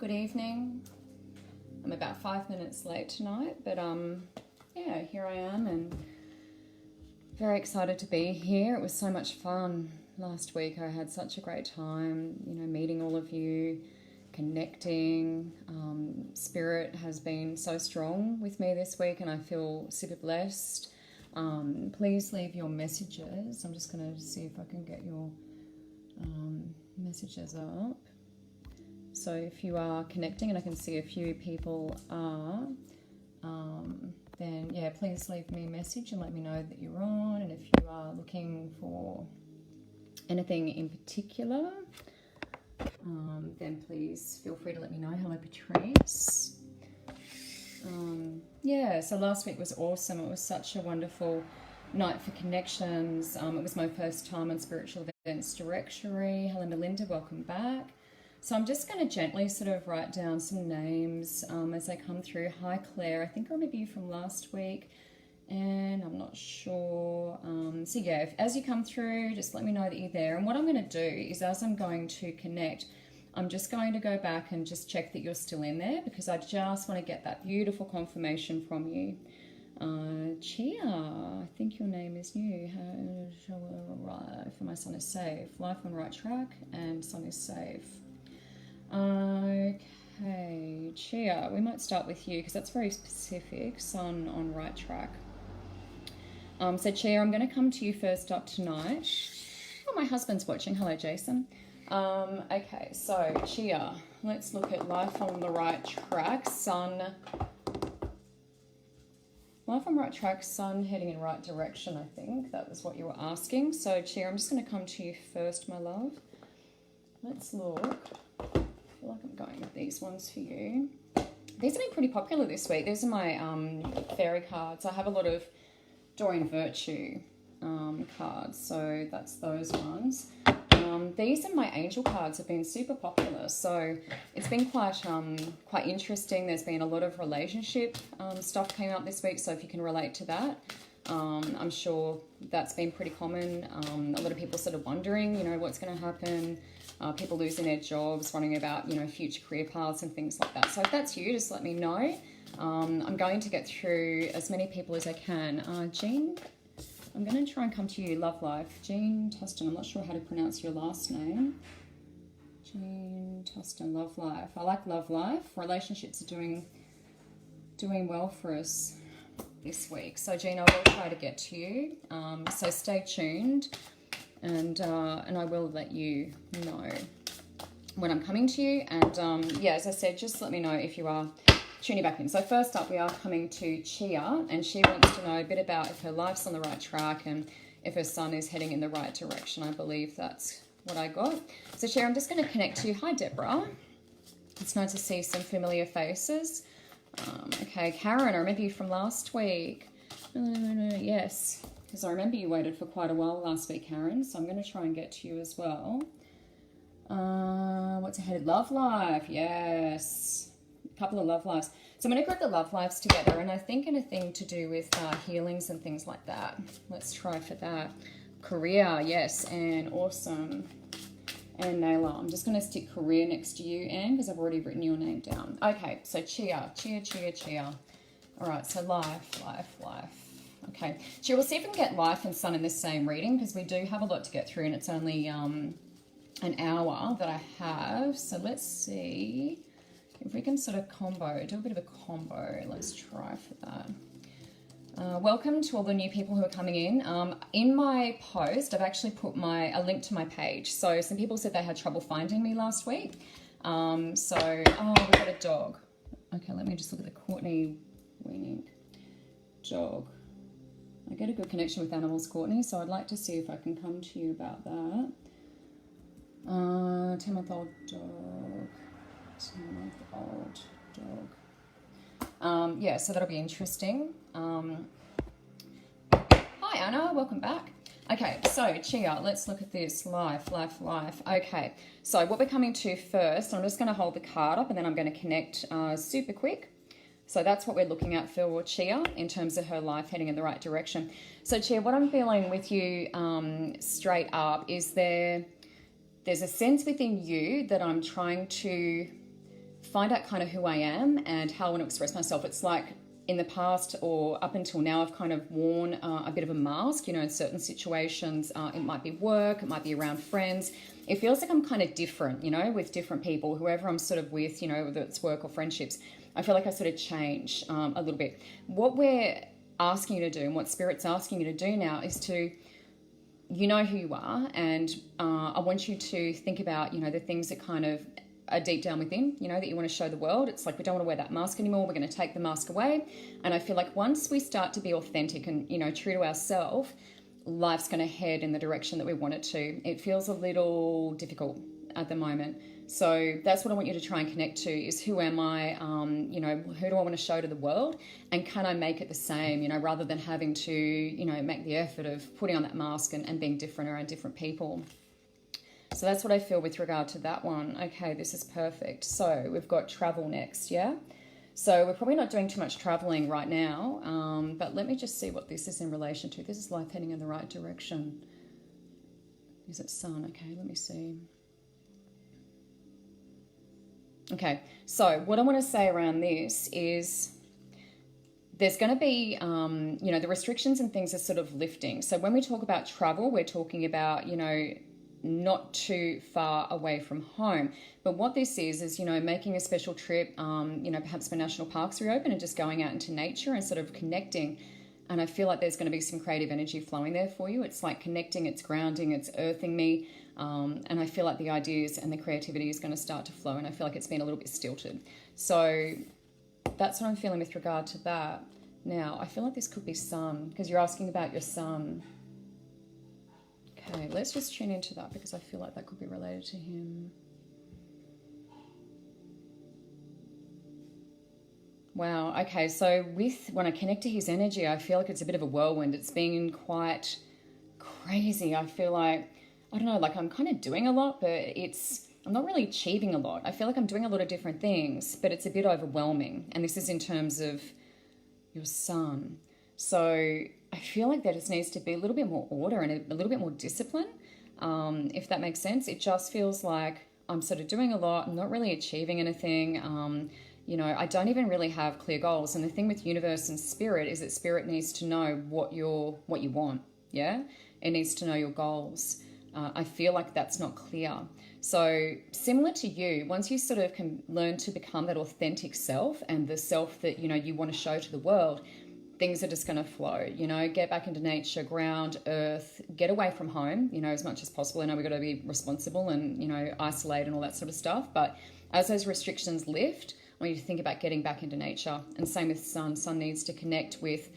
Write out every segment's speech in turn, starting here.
good evening. I'm about 5 minutes late tonight, but yeah, here I am and very excited to be here. It was so much fun last week. I had such a great time, meeting all of you, connecting. Spirit has been so strong with me this week and I feel super blessed. Please leave your messages. I'm just going to see if I can get your messages up. So if you are connecting, and I can see a few people are, then yeah, please leave me a message and let me know that you're on. And if you are looking for anything in particular, then please feel free to let me know. Hello, Patrice. Yeah, so last week was awesome. It was such a wonderful night for connections. It was my first time on Spiritual Events Directory. Hello, Melinda, welcome back. So I'm just going to gently sort of write down some names as they come through. Hi, Claire. I think I remember you from last week, and I'm not sure. So yeah, as you come through, just let me know that you're there. And what I'm going to do is, as I'm going to connect, I'm just going to go back and just check that you're still in there, because I just want to get that beautiful confirmation from you. Chia, I think your name is new. For my son is safe. Life on right track and son is safe. Okay, Chia, we might start with you because that's very specific. Son on right track. So Chia, I'm going to come to you first up tonight. Oh, my husband's watching. Hello, Jason. Okay, so Chia, let's look at life on the right track. Life on right track, sun heading in right direction, I think. That was what you were asking. So Chia, I'm just going to come to you first, my love. Let's look. I feel like I'm going with these ones for you. These have been pretty popular this week. These are my fairy cards. I have a lot of Doreen Virtue cards, so that's those ones. These and my angel cards have been super popular, so it's been quite interesting. There's been a lot of relationship stuff came up this week, so if you can relate to that, I'm sure that's been pretty common. A lot of people sort of wondering, what's going to happen. People losing their jobs, wondering about, future career paths and things like that. So if that's you, just let me know. I'm going to get through as many people as I can. Jean, I'm going to try and come to you, Love Life. Jean Tustin, I'm not sure how to pronounce your last name. Jean Tustin, Love Life. I like Love Life. Relationships are doing well for us this week. So Jean, I will try to get to you. So stay tuned. And I will let you know when I'm coming to you. And yeah, as I said, just let me know if you are tuning back in. So first up, we are coming to Chia, and she wants to know a bit about if her life's on the right track and if her son is heading in the right direction. I believe that's what I got. So Chia, I'm just going to connect to you. Hi, Deborah. It's nice to see some familiar faces. Okay, Karen, I remember you from last week. Yes. Because I remember you waited for quite a while last week, Karen, so I'm going to try and get to you as well. What's ahead? Love Life, yes. A couple of love lives. So I'm going to group the love lives together, and I think anything to do with healings and things like that. Let's try for that. Career, yes, and awesome. And Nayla, I'm just going to stick career next to you, Anne, because I've already written your name down. Okay, so Chia. All right, so life. Okay, we'll see if we can get life and sun in the same reading, because we do have a lot to get through and it's only an hour that I have. So let's see if we can sort of do a bit of a combo. Let's try for that. Welcome to all the new people who are coming in. In my post, I've actually put a link to my page. So some people said they had trouble finding me last week. Oh, we've got a dog. Okay, let me just look at the Courtney Weenie dog. I get a good connection with animals, Courtney, so I'd like to see if I can come to you about that. 10-month-old dog. 10-month-old dog. Yeah, so that'll be interesting. Hi, Anna. Welcome back. Okay, so Chia, let's look at this. Life. Okay, so what we're coming to first, I'm just going to hold the card up and then I'm going to connect super quick. So that's what we're looking at for Chia in terms of her life heading in the right direction. So Chia, what I'm feeling with you straight up is there's a sense within you that I'm trying to find out kind of who I am and how I want to express myself. It's like in the past or up until now, I've kind of worn a bit of a mask, you know, in certain situations. It might be work, it might be around friends. It feels like I'm kind of different, you know, with different people, whoever I'm sort of with, you know, whether it's work or friendships. I feel like I sort of change a little bit. What we're asking you to do and what Spirit's asking you to do now is to, you know who you are, and I want you to think about, you know, the things that kind of are deep down within, you know, that you want to show the world. It's like we don't want to wear that mask anymore. We're going to take the mask away. And I feel like once we start to be authentic and, you know, true to ourselves, life's going to head in the direction that we want it to. It feels a little difficult at the moment. So that's what I want you to try and connect to is who am I, you know, who do I want to show to the world, and can I make it the same, you know, rather than having to, you know, make the effort of putting on that mask and being different around different people. So that's what I feel with regard to that one. Okay, this is perfect. So we've got travel next, yeah? So we're probably not doing too much traveling right now, but let me just see what this is in relation to. This is life heading in the right direction. Is it sun? Okay, let me see. Okay, so what I want to say around this is there's going to be, you know, the restrictions and things are sort of lifting. So when we talk about travel, we're talking about, you know, not too far away from home. But what this is, you know, making a special trip, you know, perhaps when national parks reopen and just going out into nature and sort of connecting. And I feel like there's going to be some creative energy flowing there for you. It's like connecting, it's grounding, it's earthing me. And I feel like the ideas and the creativity is going to start to flow. And I feel like it's been a little bit stilted. So that's what I'm feeling with regard to that. Now, I feel like this could be sun, because you're asking about your sun. Okay, let's just tune into that because I feel like that could be related to him. Wow, okay, so when I connect to his energy, I feel like it's a bit of a whirlwind. It's been quite crazy. I feel like, I don't know, like I'm kind of doing a lot, but I'm not really achieving a lot. I feel like I'm doing a lot of different things, but it's a bit overwhelming. And this is in terms of your sun. So I feel like there just needs to be a little bit more order and a little bit more discipline, if that makes sense. It just feels like I'm sort of doing a lot. I'm not really achieving anything. You know, I don't even really have clear goals. And the thing with universe and spirit is that spirit needs to know what you want. Yeah, it needs to know your goals. I feel like that's not clear. So similar to you, once you sort of can learn to become that authentic self and the self that, you know, you want to show to the world, things are just going to flow, you know, get back into nature, ground, earth, get away from home, you know, as much as possible. I know we've got to be responsible and, you know, isolate and all that sort of stuff. But as those restrictions lift, I want you to think about getting back into nature. And same with sun. Sun needs to connect with,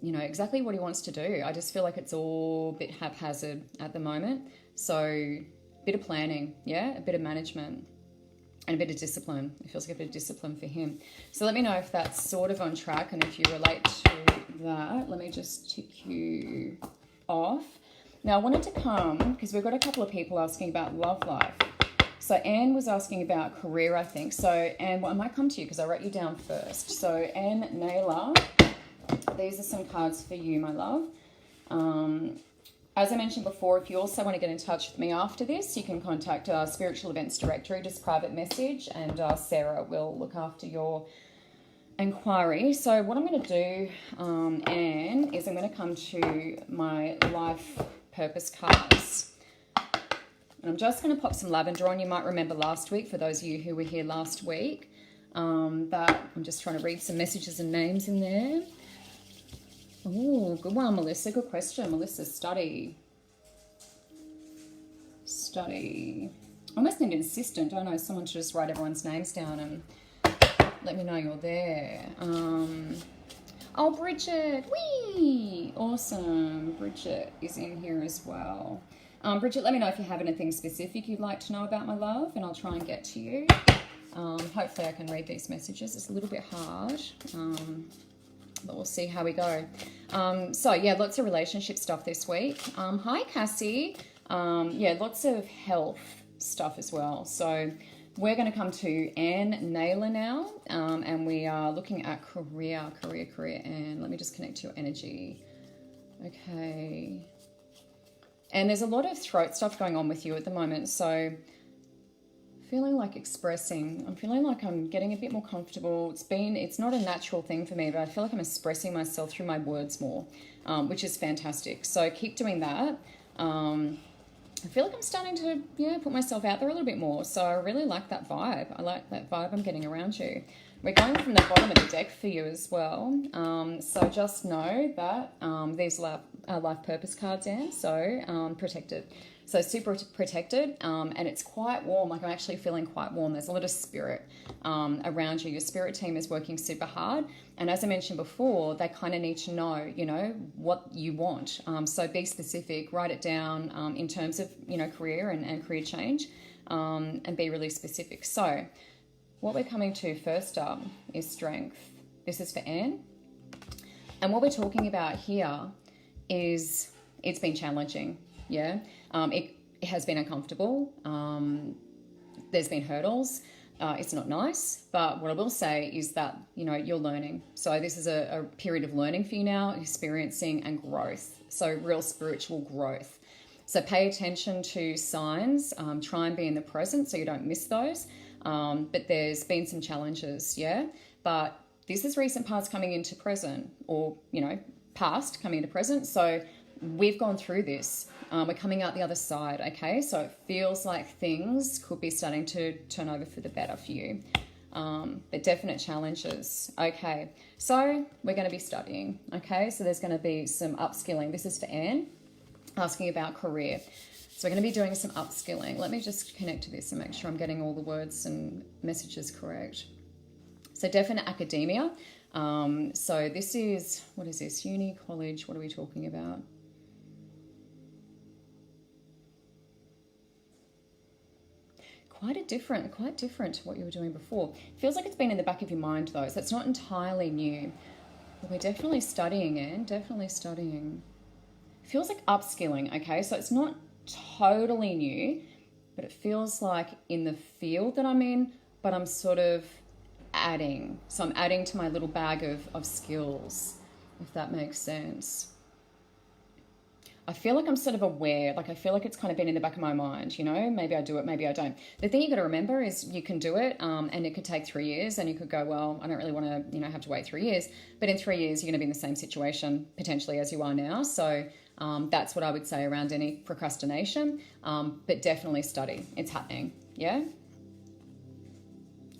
you know, exactly what he wants to do. I just feel like it's all a bit haphazard at the moment. So a bit of planning, yeah, a bit of management. And a bit of discipline. It feels like a bit of discipline for him. So let me know if that's sort of on track and if you relate to that. Let me just tick you off. Now, I wanted to come because we've got a couple of people asking about love life. So Anne was asking about career, I think. So Anne, well, I might come to you because I wrote you down first. So Anne Naylor, these are some cards for you, my love. As I mentioned before, if you also want to get in touch with me after this, you can contact our Spiritual Events Directory, just private message, and Sarah will look after your inquiry. So what I'm going to do, Anne, is I'm going to come to my life purpose cards. And I'm just going to pop some lavender on. You might remember last week, for those of you who were here last week, that I'm just trying to read some messages and names in there. Oh, good one, Melissa. Good question. Melissa, study. I almost need an assistant, don't I? Someone to just write everyone's names down and let me know you're there. Oh, Bridget. Whee! Awesome. Bridget is in here as well. Bridget, let me know if you have anything specific you'd like to know about, my love, and I'll try and get to you. Hopefully I can read these messages. It's a little bit hard. But we'll see how we go. So, yeah, lots of relationship stuff this week. Hi, Cassie. Yeah, lots of health stuff as well. So we're going to come to Anne Naylor now, and we are looking at career. And let me just connect to your energy. Okay. And there's a lot of throat stuff going on with you at the moment. So feeling like expressing. I'm feeling like I'm getting a bit more comfortable. It's not a natural thing for me, but I feel like I'm expressing myself through my words more, which is fantastic. So keep doing that. I feel like I'm starting to, put myself out there a little bit more. So I really like that vibe. I like that vibe I'm getting around you. We're going from the bottom of the deck for you as well. So just know that these are life purpose cards, Anne. So protected. So super protected, and it's quite warm. Like I'm actually feeling quite warm. There's a lot of spirit around you. Your spirit team is working super hard. And as I mentioned before, they kind of need to know, what you want. So be specific, write it down in terms of, career and career change, and be really specific. So what we're coming to first up is strength. This is for Anne. And what we're talking about here is it's been challenging. Yeah. It has been uncomfortable. There's been hurdles. It's not nice, but what I will say is that, you're learning. So this is a period of learning for you now, experiencing and growth. So real spiritual growth. So pay attention to signs, try and be in the present so you don't miss those. But there's been some challenges, yeah? But this is recent past coming into present, or, past coming into present. So we've gone through this. We're coming out the other side, okay? So it feels like things could be starting to turn over for the better for you. But definite challenges. Okay, so we're going to be studying, okay? So there's going to be some upskilling. This is for Anne, asking about career. So we're going to be doing some upskilling. Let me just connect to this and make sure I'm getting all the words and messages correct. So definite academia. So this is, what is this? Uni, college, what are we talking about? Quite different to what you were doing before. Feels like it's been in the back of your mind though, so it's not entirely new. But we're definitely studying, Anne, definitely studying. Feels like upskilling, okay? So it's not totally new, but it feels like in the field that I'm in, but I'm sort of adding. So I'm adding to my little bag of skills, if that makes sense. I feel like I'm sort of aware, like I feel like it's kind of been in the back of my mind, maybe I do it, maybe I don't. The thing you got to remember is you can do it and it could take 3 years and you could go, well, I don't really want to, have to wait 3 years. But in 3 years, you're going to be in the same situation potentially as you are now. So that's what I would say around any procrastination, but definitely study. It's happening. Yeah.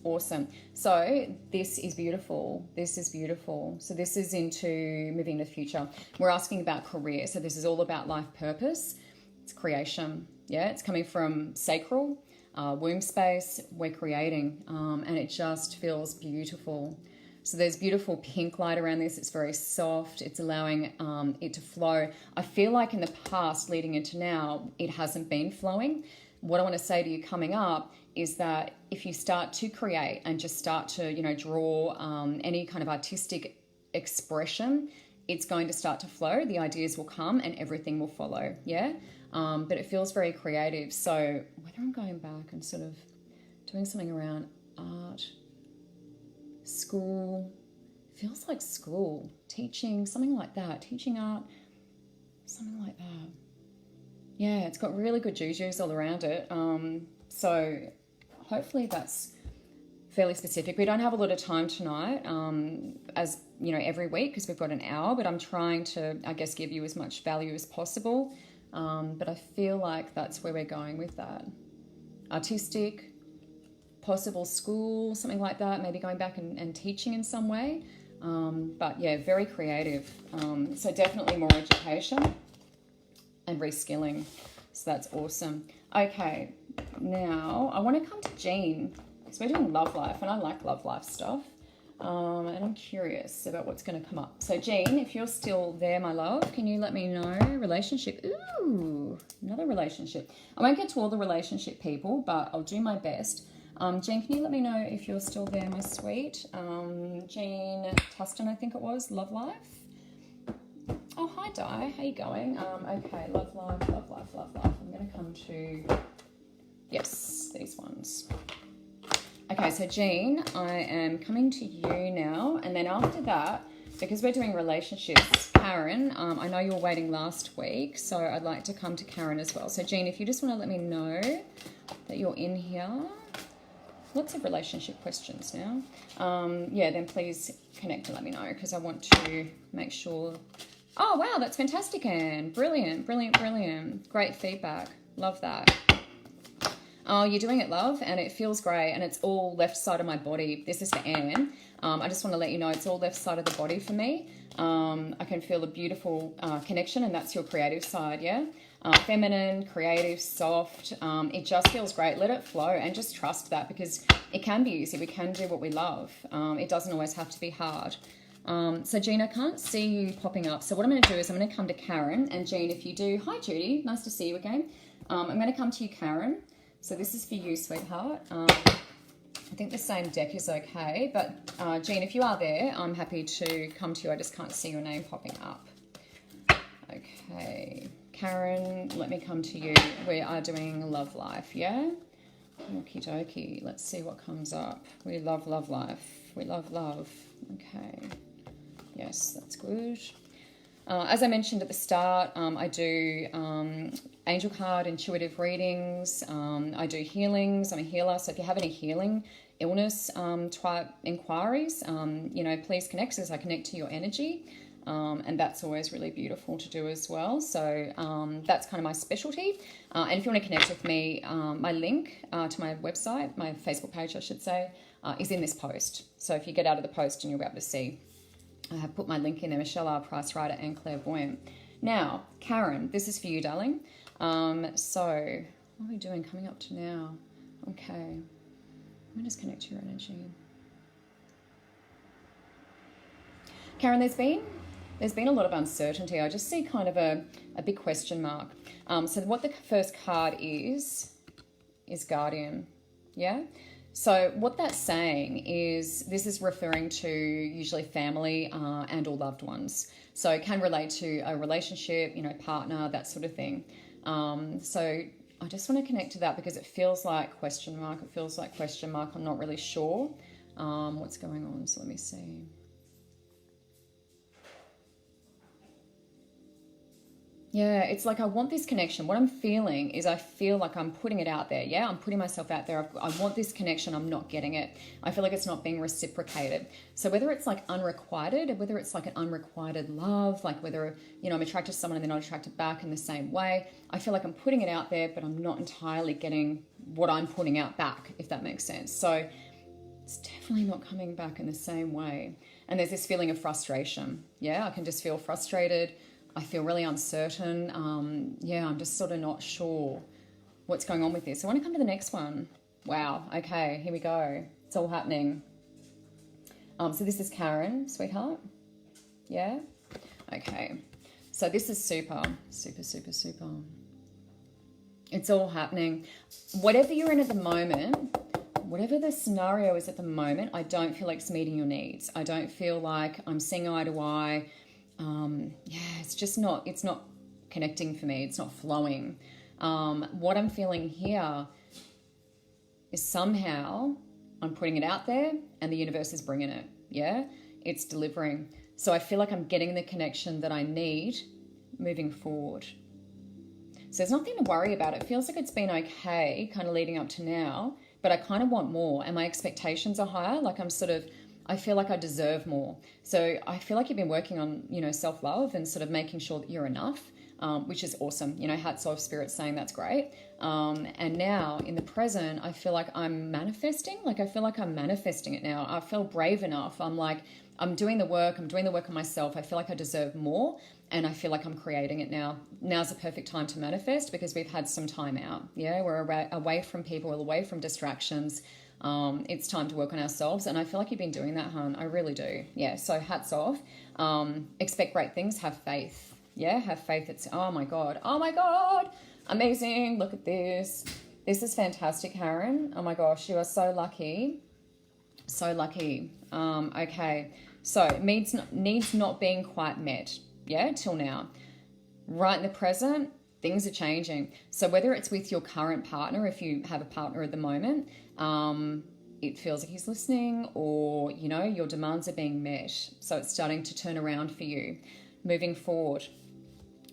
Awesome. So this is beautiful. This is beautiful. So this is into moving to the future. We're asking about career. So this is all about life purpose. It's creation. Yeah, it's coming from sacral, womb space. We're creating, and it just feels beautiful. So there's beautiful pink light around this. It's very soft. It's allowing it to flow. I feel like in the past, leading into now, it hasn't been flowing. What I want to say to you coming up is that if you start to create and just start to, draw any kind of artistic expression, it's going to start to flow. The ideas will come and everything will follow. Yeah. But it feels very creative. So whether I'm going back and sort of doing something around art, school, feels like school, teaching, something like that, teaching art, something like that. Yeah, it's got really good jujus all around it. So hopefully that's fairly specific. We don't have a lot of time tonight, as every week, because we've got an hour, but I'm trying to, I guess, give you as much value as possible. But I feel like that's where we're going with that. Artistic, possible school, something like that, maybe going back and teaching in some way. But yeah, very creative. So definitely more education and reskilling. So that's awesome. Okay, now I want to come to Jean. So we're doing love life, and I like love life stuff. And I'm curious about what's going to come up. So Jean, if you're still there, my love, can you let me know? Relationship. Ooh, another relationship. I won't get to all the relationship people, but I'll do my best. Jean, can you let me know if you're still there, my sweet? Jean Tustin, I think it was, love life. Oh, hi, Di. How you going? Okay, love life, love life, love life. I'm going to come to, yes, these ones. Okay, so Jean, I am coming to you now. And then after that, because we're doing relationships, Karen, I know you were waiting last week, so I'd like to come to Karen as well. So Jean, if you just want to let me know that you're in here. Lots of relationship questions now. Yeah, then please connect and let me know, because I want to make sure. Oh, wow, that's fantastic, Anne. Brilliant, brilliant, brilliant. Great feedback. Love that. Oh, you're doing it, love, and it feels great, and it's all left side of my body. This is for Anne. I just want to let you know it's all left side of the body for me. I can feel a beautiful connection, and that's your creative side, yeah? Feminine, creative, soft. It just feels great. Let it flow and just trust that, because it can be easy. We can do what we love. It doesn't always have to be hard. So, Jean, I can't see you popping up. So what I'm going to do is I'm going to come to Karen. And, Jean, if you do... Hi, Judy. Nice to see you again. I'm going to come to you, Karen. So this is for you, sweetheart. I think the same deck is okay. But, Jean, if you are there, I'm happy to come to you. I just can't see your name popping up. Okay. Karen, let me come to you. We are doing love life, yeah? Okie dokie. Let's see what comes up. We love life. We love love. Okay. Yes, that's good. As I mentioned at the start, I do angel card intuitive readings. I do healings. I'm a healer. So if you have any healing, illness type inquiries, you know, please connect, as I connect to your energy. And that's always really beautiful to do as well. So that's kind of my specialty. And if you want to connect with me, my link to my website, my Facebook page, I should say, is in this post. So if you get out of the post, and you'll be able to see, I have put my link in there, Michelle R. Price Writer and Clairvoyant. Now, Karen, this is for you, darling. So what are we doing coming up to now? Okay. Let me just connect to your energy. Karen, there's been a lot of uncertainty. I just see kind of a big question mark. So what the first card is Guardian. Yeah? So what that's saying is, this is referring to usually family and or loved ones. So it can relate to a relationship, you know, partner, that sort of thing. So I just want to connect to that, because it feels like question mark. It feels like question mark. I'm not really sure what's going on. So let me see. Yeah, it's like I want this connection. What I'm feeling is I feel like I'm putting it out there. Yeah, I'm putting myself out there. I want this connection. I'm not getting it. I feel like it's not being reciprocated. So whether it's like unrequited, or whether it's like an unrequited love, like whether, you know, I'm attracted to someone and they're not attracted back in the same way, I feel like I'm putting it out there, but I'm not entirely getting what I'm putting out back, if that makes sense. So it's definitely not coming back in the same way. And there's this feeling of frustration. Yeah, I can just feel frustrated. I feel really uncertain. Yeah, I'm just sort of not sure what's going on with this. So I want to come to the next one. Wow. Okay, here we go. It's all happening. So this is Karen, sweetheart. Yeah? Okay. So this is super. It's all happening. Whatever you're in at the moment, whatever the scenario is at the moment, I don't feel like it's meeting your needs. I don't feel like I'm seeing eye to eye. Yeah, it's not connecting for me. It's not flowing. What I'm feeling here is somehow I'm putting it out there and the universe is bringing it. Yeah, it's delivering. So I feel like I'm getting the connection that I need moving forward. So there's nothing to worry about. It feels like it's been okay kind of leading up to now, but I kind of want more, and my expectations are higher. Like I feel like I deserve more. So I feel like you've been working on, you know, self-love and sort of making sure that you're enough, which is awesome. You know, hats off, Spirit saying that's great. And now in the present, I feel like I'm manifesting. Like I feel like I'm manifesting it now. I feel brave enough. I'm like, I'm doing the work on myself. I feel like I deserve more, and I feel like I'm creating it now. Now's the perfect time to manifest, because we've had some time out. Yeah, we're away from people, away from distractions. It's time to work on ourselves, and I feel like you've been doing that, hon. I really do. Yeah, so hats off. Expect great things. Have faith. Yeah, have faith. It's, oh my God, amazing. Look at this. This is fantastic, Karen. Oh my gosh, you are so lucky. So lucky. Okay, so needs not being quite met. Yeah, till now. Right in the present, things are changing. So whether it's with your current partner, if you have a partner at the moment, it feels like he's listening, or, you know, your demands are being met. So it's starting to turn around for you. Moving forward,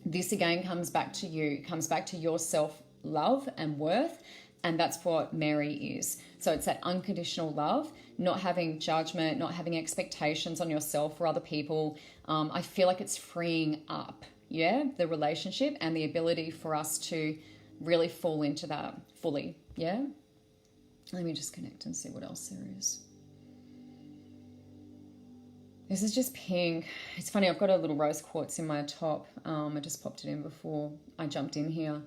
this again comes back to you, comes back to your self-love and worth. And that's what Mary is. So it's that unconditional love, not having judgment, not having expectations on yourself or other people. I feel like it's freeing up, yeah, the relationship and the ability for us to really fall into that fully, yeah? Let me just connect and see what else there is. This is just pink. It's funny, I've got a little rose quartz in my top. I just popped it in before I jumped in here.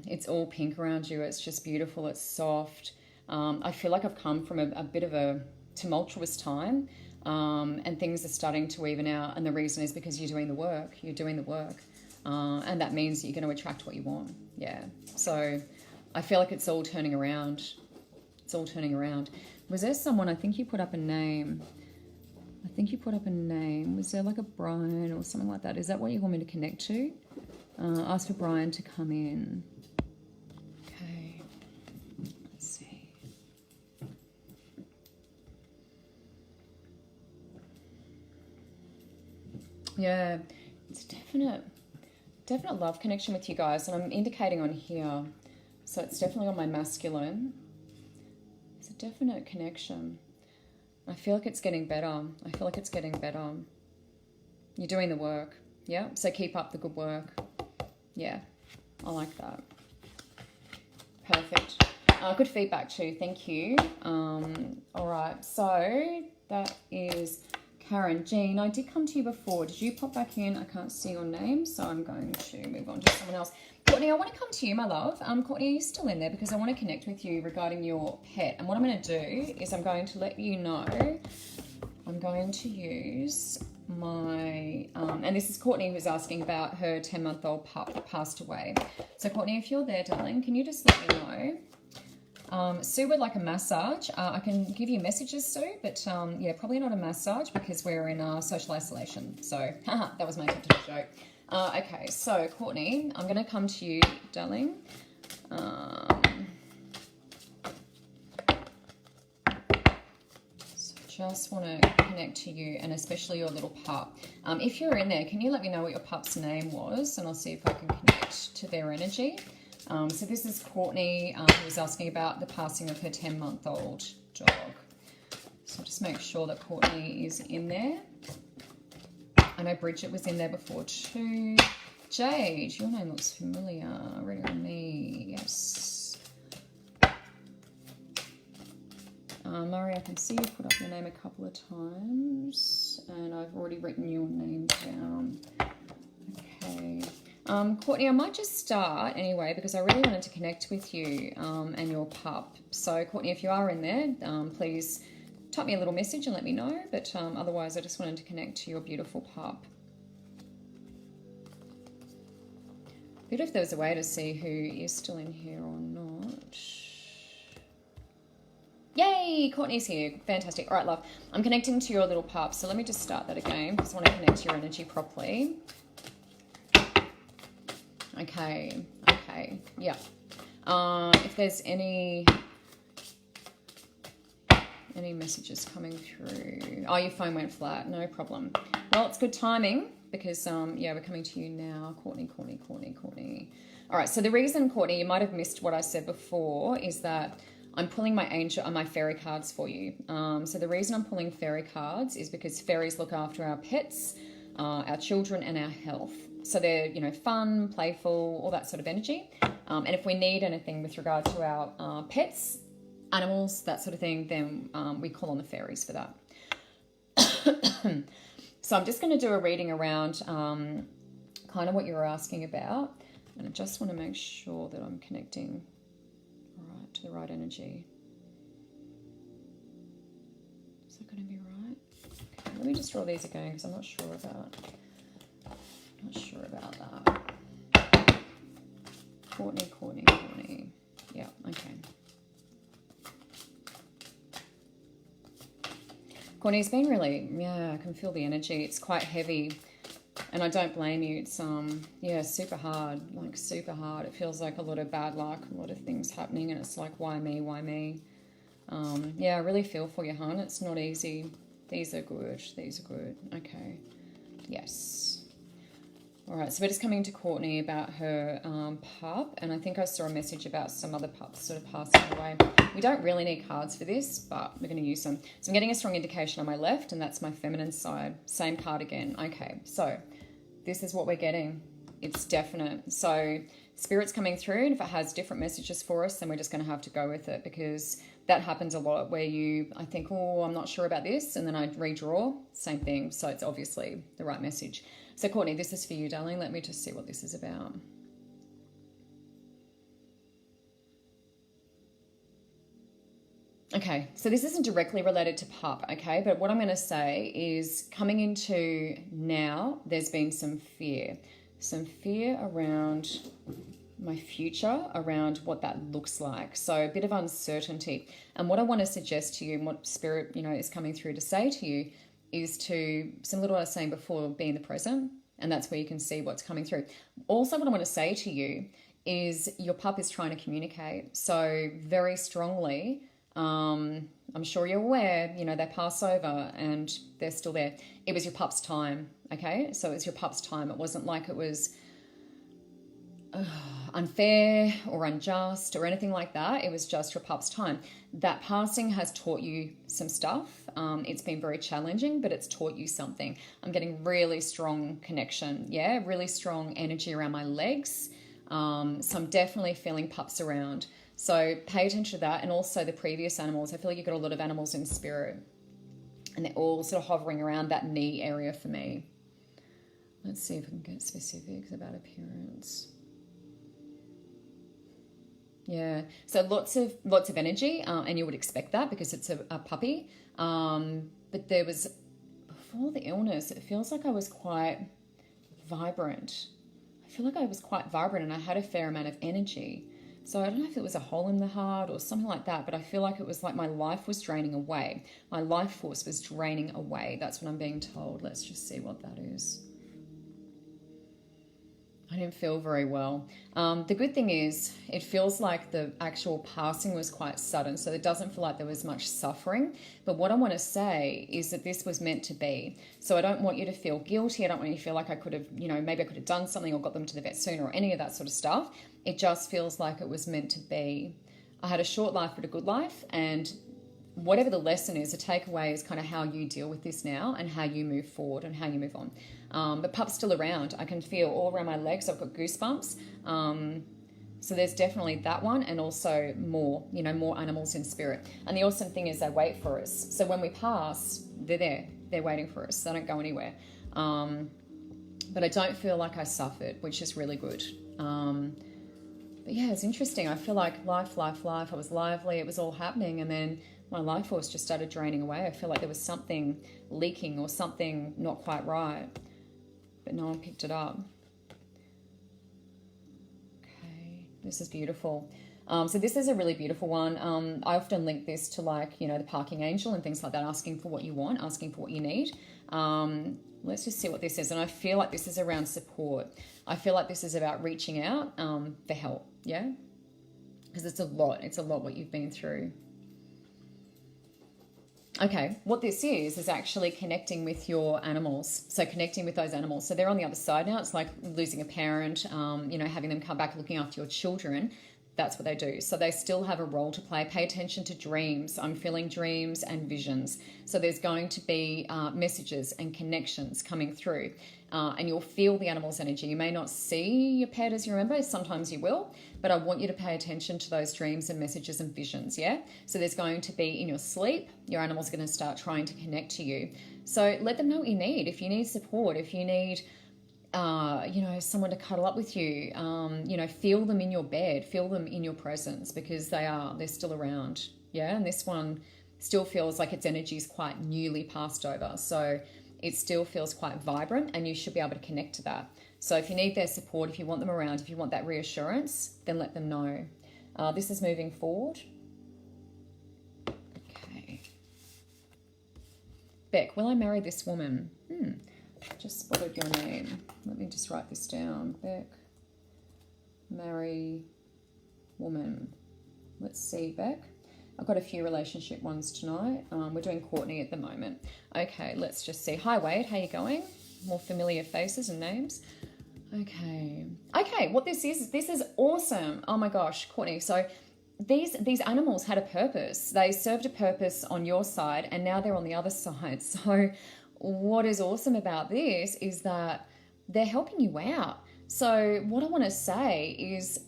It's all pink around you. It's just beautiful. It's soft. I feel like I've come from a bit of a tumultuous time, and things are starting to even out. And the reason is because you're doing the work. You're doing the work. And that means that you're going to attract what you want. Yeah. So I feel like it's all turning around. It's all turning around. Was there someone, I think you put up a name. Was there like a Brian or something like that? Is that what you want me to connect to? Ask for Brian to come in. Okay. Let's see. Yeah, it's definite love connection with you guys. And I'm indicating on here. So it's definitely on my masculine. It's a definite connection. I feel like it's getting better. You're doing the work. Yeah. So keep up the good work. Yeah. I like that. Perfect. Good feedback too. Thank you. All right. So that is Karen. Jean, I did come to you before. Did you pop back in? I can't see your name, so I'm going to move on to someone else. Courtney, I want to come to you, my love. Courtney, are you still in there? Because I want to connect with you regarding your pet. And what I'm going to do is I'm going to let you know. I'm going to use my... and this is Courtney who's asking about her 10-month-old pup that passed away. So, Courtney, if you're there, darling, can you just let me know? Sue would like a massage. I can give you messages, Sue, but yeah, probably not a massage because we're in social isolation. So, that was my attempt at a joke. Okay, so Courtney, I'm going to come to you, darling. So just want to connect to you and especially your little pup. If you're in there, can you let me know what your pup's name was? And I'll see if I can connect to their energy. So this is Courtney who was asking about the passing of her 10-month-old dog. So just make sure that Courtney is in there. I know Bridget was in there before too. Jade, your name looks familiar. Ready on me, yes. Murray, I can see you put up your name a couple of times. And I've already written your name down. Okay. Courtney, I might just start anyway because I really wanted to connect with you and your pup. So, Courtney, if you are in there, please type me a little message and let me know. But otherwise, I just wanted to connect to your beautiful pup. Good if there was a way to see who is still in here or not. Yay, Courtney's here. Fantastic. All right, love. I'm connecting to your little pup. So let me just start that again because I want to connect to your energy properly. Okay, yeah. If there's any messages coming through. Oh, your phone went flat. No problem. Well, it's good timing because, yeah, we're coming to you now. Courtney. All right, so the reason, Courtney, you might have missed what I said before is that I'm pulling my angel and my fairy cards for you. So the reason I'm pulling fairy cards is because fairies look after our pets, our children, and our health. So they're, you know, fun, playful, all that sort of energy. And if we need anything with regard to our pets, animals, that sort of thing, then we call on the fairies for that. So I'm just going to do a reading around kind of what you were asking about. And I just want to make sure that I'm connecting to the right energy. Is that going to be right? Okay, let me just draw these again because I'm not sure about that. Courtney. Yeah, okay. Courtney's been really, yeah, I can feel the energy. It's quite heavy. And I don't blame you. It's, yeah, super hard. Like, super hard. It feels like a lot of bad luck, a lot of things happening. And it's like, why me? Yeah, I really feel for you, hon. It's not easy. These are good. Okay. Yes. All right, so we're just coming to Courtney about her pup, and I think I saw a message about some other pups sort of passing away. We don't really need cards for this, but we're going to use them. So I'm getting a strong indication on my left, and that's my feminine side. Same card again. Okay, so this is what we're getting. It's definite. So Spirit's coming through, and if it has different messages for us, then we're just going to have to go with it, because that happens a lot where I think, oh, I'm not sure about this, and then I redraw, same thing. So it's obviously the right message. So Courtney, this is for you, darling. Let me just see what this is about. Okay, so this isn't directly related to pup, okay? But what I'm going to say is coming into now, there's been some fear. Some fear around my future, around what that looks like. So a bit of uncertainty. And what I want to suggest to you, and what Spirit, is coming through to say to you, is to, similar to what I was saying before, be in the present, and that's where you can see what's coming through. Also, what I want to say to you is your pup is trying to communicate. So very strongly, I'm sure you're aware, they pass over and they're still there. It was your pup's time, okay? So it was your pup's time. It wasn't like it was unfair or unjust or anything like that. It was just your pup's time. That passing has taught you some stuff. It's been very challenging, but it's taught you something. I'm getting really strong connection. Yeah, really strong energy around my legs. So I'm definitely feeling pups around. So pay attention to that. And also the previous animals. I feel like you've got a lot of animals in spirit, and they're all sort of hovering around that knee area for me. Let's see if we can get specifics about appearance. Yeah, so lots of energy, and you would expect that because it's a puppy. But there was, before the illness, it feels like I was quite vibrant. I feel like I was quite vibrant and I had a fair amount of energy. So I don't know if it was a hole in the heart or something like that, but I feel like it was like my life was draining away. My life force was draining away. That's what I'm being told. Let's just see what that is. I didn't feel very well. The good thing is it feels like the actual passing was quite sudden, so it doesn't feel like there was much suffering. But what I want to say is that this was meant to be. So I don't want you to feel guilty. I don't want you to feel like I could have, maybe I could have done something or got them to the vet sooner or any of that sort of stuff. It just feels like it was meant to be. I had a short life but a good life, and whatever the lesson is, the takeaway is kind of how you deal with this now and how you move forward and how you move on. But pup's still around. I can feel all around my legs. I've got goosebumps. So there's definitely that one, and also more animals in spirit. And the awesome thing is they wait for us. So when we pass, they're there. They're waiting for us. They don't go anywhere. But I don't feel like I suffered, which is really good. But yeah, it's interesting. I feel like life. I was lively. It was all happening. And then my life force just started draining away. I feel like there was something leaking or something not quite right, but no one picked it up. Okay, this is beautiful. So this is a really beautiful one. I often link this to the parking angel and things like that, asking for what you want, asking for what you need. Let's just see what this is. And I feel like this is around support. I feel like this is about reaching out for help, yeah? Because it's a lot. It's a lot what you've been through. Okay, what this is actually connecting with your animals. So connecting with those animals. So they're on the other side now. It's like losing a parent, having them come back looking after your children. That's what they do. So they still have a role to play. Pay attention to dreams. I'm feeling dreams and visions. So there's going to be messages and connections coming through. And you'll feel the animal's energy. You may not see your pet as you remember. Sometimes you will. But I want you to pay attention to those dreams and messages and visions, yeah? So there's going to be, in your sleep, your animal's going to start trying to connect to you. So let them know what you need. If you need support, if you need someone to cuddle up with you, feel them in your bed, feel them in your presence, because they're still around. Yeah. And this one still feels like its energy is quite newly passed over. So it still feels quite vibrant, and you should be able to connect to that. So if you need their support, if you want them around, if you want that reassurance, then let them know. This is moving forward. Okay. Beck, will I marry this woman? Just spotted your name. Let me just write this down. Beck, marry, woman. Let's see, Beck. I've got a few relationship ones tonight. We're doing Courtney at the moment. Okay, let's just see. Hi, Wade. How you going? More familiar faces and names. Okay. Okay, what this is awesome. Oh my gosh, Courtney. So these animals had a purpose. They served a purpose on your side and now they're on the other side. So what is awesome about this is that they're helping you out. So what I want to say is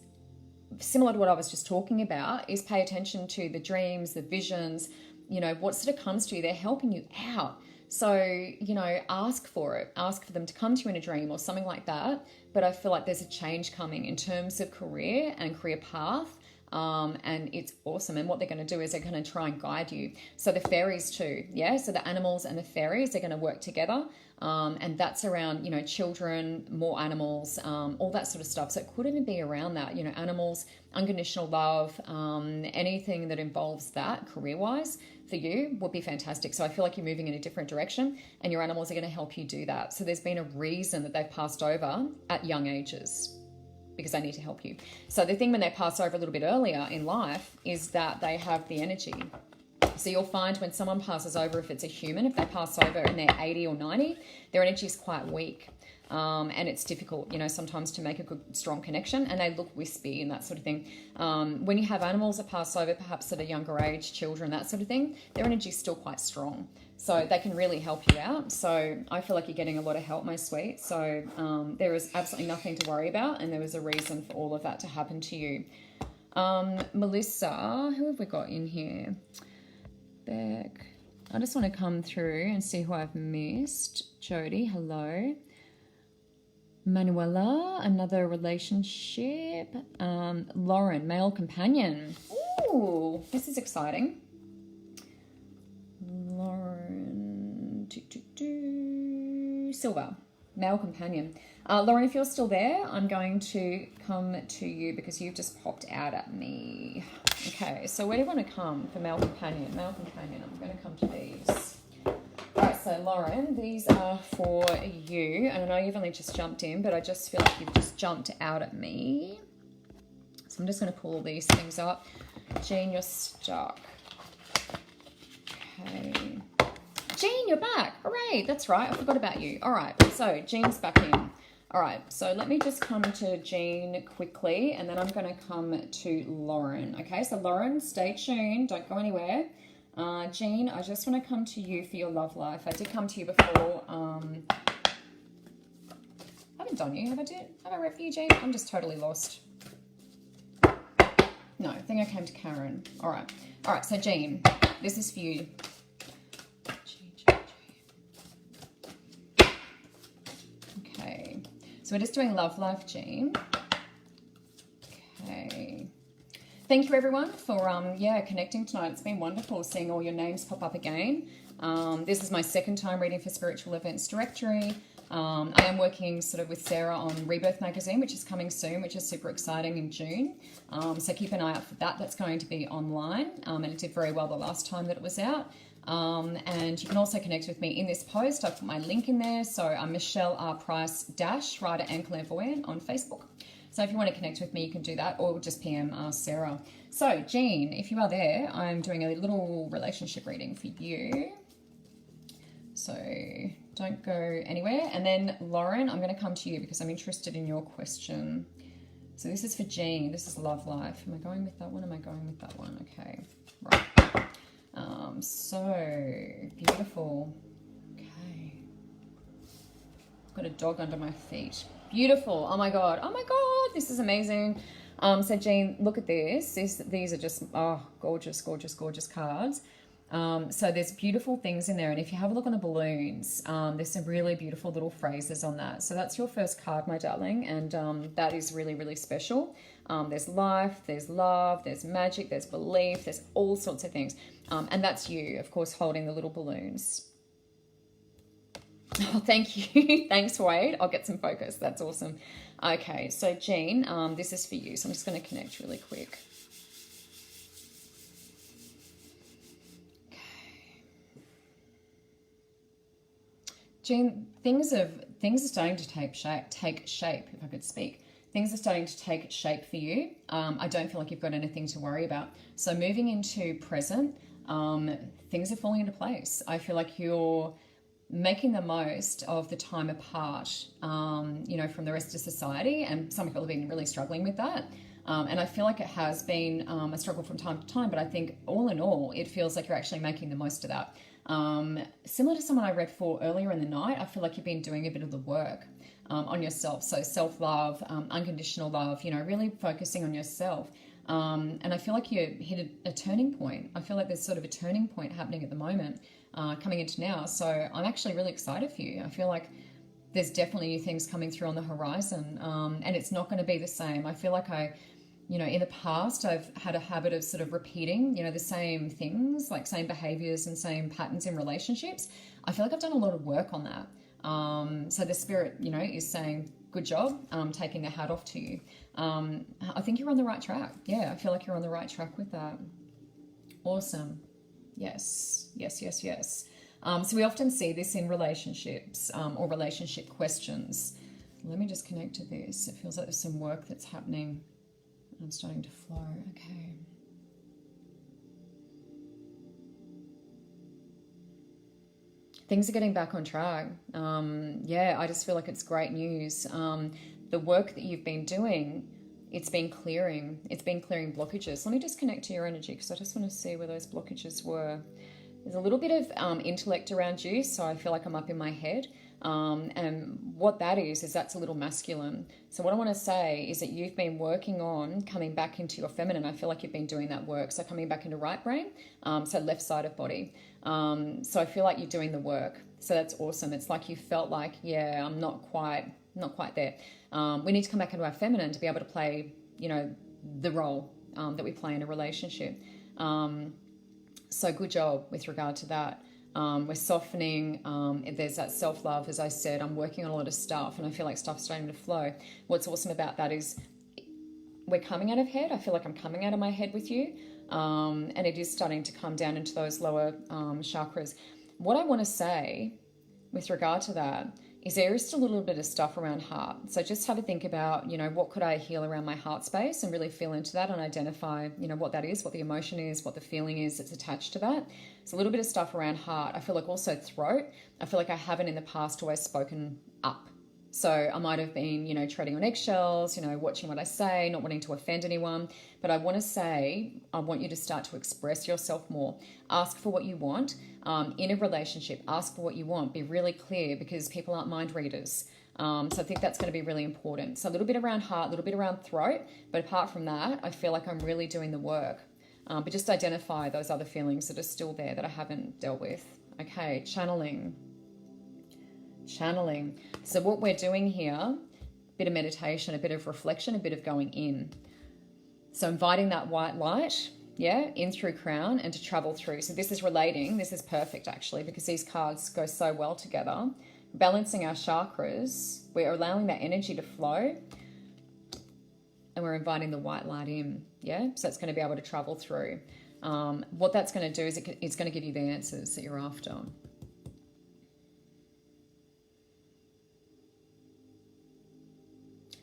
similar to what I was just talking about is pay attention to the dreams, the visions, you know, what sort of comes to you. They're helping you out. So, you know, ask for it. Ask for them to come to you in a dream or something like that. But I feel like there's a change coming in terms of career and career path. And it's awesome. And what they're going to do is they're going to try and guide you. So the fairies too, yeah? So the animals and the fairies, they're going to work together. And that's around, you know, children, more animals, all that sort of stuff. So it could even be around that, you know, animals, unconditional love, anything that involves that career-wise for you would be fantastic. So I feel like you're moving in a different direction and your animals are going to help you do that. So there's been a reason that they've passed over at young ages because they need to help you. So the thing when they pass over a little bit earlier in life is that they have the energy. So you'll find when someone passes over, if it's a human, if they pass over and they're 80 or 90, their energy is quite weak. And it's difficult, you know, sometimes to make a good, strong connection, and they look wispy and that sort of thing. When you have animals that pass over, perhaps at a younger age, children, that sort of thing, their energy is still quite strong. So they can really help you out. So I feel like you're getting a lot of help, my sweet. So there is absolutely nothing to worry about, and there was a reason for all of that to happen to you. Melissa, who have we got in here? Beck. I just want to come through and see who I've missed. Jody, hello. Manuela, another relationship. Lauren, male companion. Ooh, this is exciting. Lauren, Silver, male companion. Lauren, if you're still there, I'm going to come to you because you've just popped out at me. Okay, so where do you want to come for male companion? Male companion, I'm going to come to these. Alright, so Lauren, these are for you. And I know you've only just jumped in, but I just feel like you've just jumped out at me. So I'm just going to pull all these things up. Jean, you're stuck. Okay. Jean, you're back. Hooray, that's right. I forgot about you. Alright, so Jean's back in. Alright, so let me just come to Jean quickly, and then I'm going to come to Lauren. Okay, so Lauren, stay tuned. Don't go anywhere. Jean, I just want to come to you for your love life. I did come to you before. I haven't done you. Have I read for you, Jean? I'm just totally lost. No, I think I came to Karen. All right, so Jean, this is for you. Okay, so we're just doing love life, Jean. Okay. Thank you everyone for connecting tonight. It's been wonderful seeing all your names pop up again. This is my second time reading for Spiritual Events Directory. I am working sort of with Sarah on Rebirth Magazine, which is coming soon, which is super exciting in June. So keep an eye out for that. That's going to be online, and it did very well the last time that it was out. And you can also connect with me in this post. I've put my link in there. So I'm Michelle R. Price - writer and clairvoyant on Facebook. So if you want to connect with me, you can do that, or just PM Sarah. So Jean, if you are there, I'm doing a little relationship reading for you. So don't go anywhere. And then Lauren, I'm going to come to you because I'm interested in your question. So this is for Jean. This is love life. Am I going with that one? Am I going with that one? Okay, right. So beautiful. Okay. I've got a dog under my feet. Beautiful. Oh my God. Oh my God. This is amazing. So Jean, look at this. These are just, gorgeous, gorgeous, gorgeous cards. So there's beautiful things in there. And if you have a look on the balloons, there's some really beautiful little phrases on that. So that's your first card, my darling. And that is really, really special. There's life, there's love, there's magic, there's belief, there's all sorts of things. And that's you, of course, holding the little balloons. Oh, thank you. Thanks, Wade. I'll get some focus. That's awesome. Okay, so Jean, this is for you. So I'm just going to connect really quick. Okay. Jean, things are starting to take shape, if I could speak. Things are starting to take shape for you. I don't feel like you've got anything to worry about. So moving into present, things are falling into place. I feel like you're making the most of the time apart, you know, from the rest of society. And some people have been really struggling with that. And I feel like it has been a struggle from time to time, but I think all in all, it feels like you're actually making the most of that. Similar to someone I read for earlier in the night, I feel like you've been doing a bit of the work on yourself. So self-love, unconditional love, you know, really focusing on yourself. And I feel like you hit a turning point. I feel like there's sort of a turning point happening at the moment, coming into now. So I'm actually really excited for you. I feel like there's definitely new things coming through on the horizon, and it's not going to be the same. I feel like you know, in the past, I've had a habit of sort of repeating, you know, the same things, like same behaviors and same patterns in relationships. I feel like I've done a lot of work on that. So the spirit, you know, is saying, good job, taking the hat off to you. I think you're on the right track. Yeah, I feel like you're on the right track with that. Awesome. Yes, yes, yes, yes. So we often see this in relationships or relationship questions. Let me just connect to this. It feels like there's some work that's happening. I'm starting to flow. Okay. Things are getting back on track. Yeah, I just feel like it's great news. The work that you've been doing, it's been clearing. It's been clearing blockages. Let me just connect to your energy because I just want to see where those blockages were. There's a little bit of intellect around you, so I feel like I'm up in my head. And what that is that's a little masculine. So what I want to say is that you've been working on coming back into your feminine. I feel like you've been doing that work. So coming back into right brain, so left side of body. So I feel like you're doing the work. So that's awesome. It's like you felt like, yeah, I'm not quite there. We need to come back into our feminine to be able to play, you know, the role that we play in a relationship. So good job with regard to that. We're softening. There's that self-love, as I said. I'm working on a lot of stuff and I feel like stuff's starting to flow. What's awesome about that is we're coming out of head. I feel like I'm coming out of my head with you. And it is starting to come down into those lower chakras. What I want to say with regard to that is there is still a little bit of stuff around heart. So just have a think about, you know, what could I heal around my heart space and really feel into that and identify, you know, what that is, what the emotion is, what the feeling is that's attached to that. So a little bit of stuff around heart. I feel like also throat. I feel like I haven't in the past always spoken up. So I might have been, you know, treading on eggshells, you know, watching what I say, not wanting to offend anyone. But I want to say, I want you to start to express yourself more. Ask for what you want in a relationship. Ask for what you want. Be really clear because people aren't mind readers. So I think that's going to be really important. So a little bit around heart, a little bit around throat. But apart from that, I feel like I'm really doing the work. But just identify those other feelings that are still there that I haven't dealt with. Okay, channeling. So what we're doing here, a bit of meditation, a bit of reflection, a bit of going in. So inviting that white light, yeah, in through crown and to travel through. So this is relating. This is perfect actually because these cards go so well together. Balancing our chakras, we're allowing that energy to flow and we're inviting the white light in, yeah? So it's going to be able to travel through. What that's going to do is it's going to give you the answers that you're after.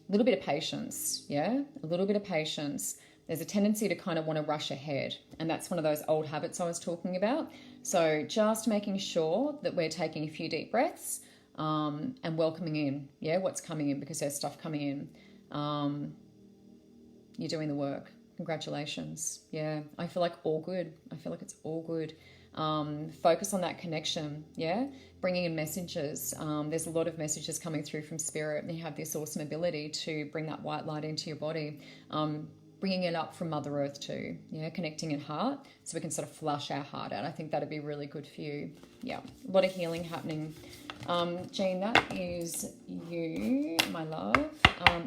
A little bit of patience, yeah? A little bit of patience. There's a tendency to kind of want to rush ahead. And that's one of those old habits I was talking about. So just making sure that we're taking a few deep breaths and welcoming in, yeah, what's coming in because there's stuff coming in. You're doing the work. Congratulations. Yeah, I feel like all good. I feel like it's all good. Focus on that connection, yeah? Bringing in messages. There's a lot of messages coming through from spirit and you have this awesome ability to bring that white light into your body. Bringing it up from Mother Earth too, yeah? Connecting in heart so we can sort of flush our heart out. I think that'd be really good for you. Yeah, a lot of healing happening. Jean, that is you, my love.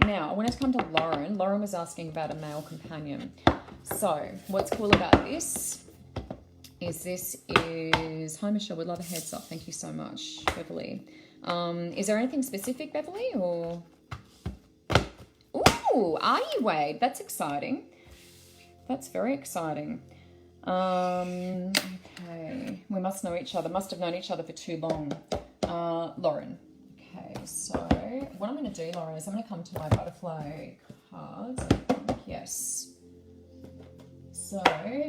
Now, I wanted to come to Lauren. Lauren was asking about a male companion. So what's cool about this is, hi Michelle, we'd love a heads up. Thank you so much, Beverly. Is there anything specific, Beverly, or? Ooh, are you, Wade? That's exciting. That's very exciting. Okay, we must know each other, must have known each other for too long. Lauren. Okay, so what I'm going to do, Lauren, is I'm going to come to my butterfly cards. Yes. So,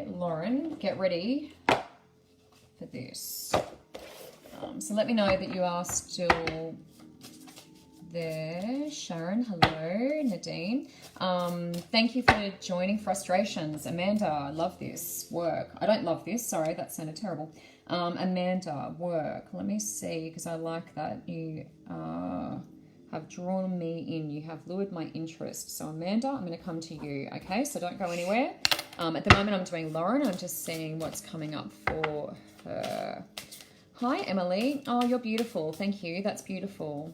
Lauren, get ready for this. So let me know that you are still there. Sharon, hello. Nadine. Thank you for joining Frustrations. Amanda, I love this. Work. I don't love this. Sorry, that sounded terrible. Amanda, work. Let me see, because I like that. You have drawn me in. You have lured my interest. So Amanda, I'm going to come to you. Okay, so don't go anywhere. At the moment I'm doing Lauren. I'm just seeing what's coming up for her. Hi, Emily. Oh, you're beautiful. Thank you. That's beautiful.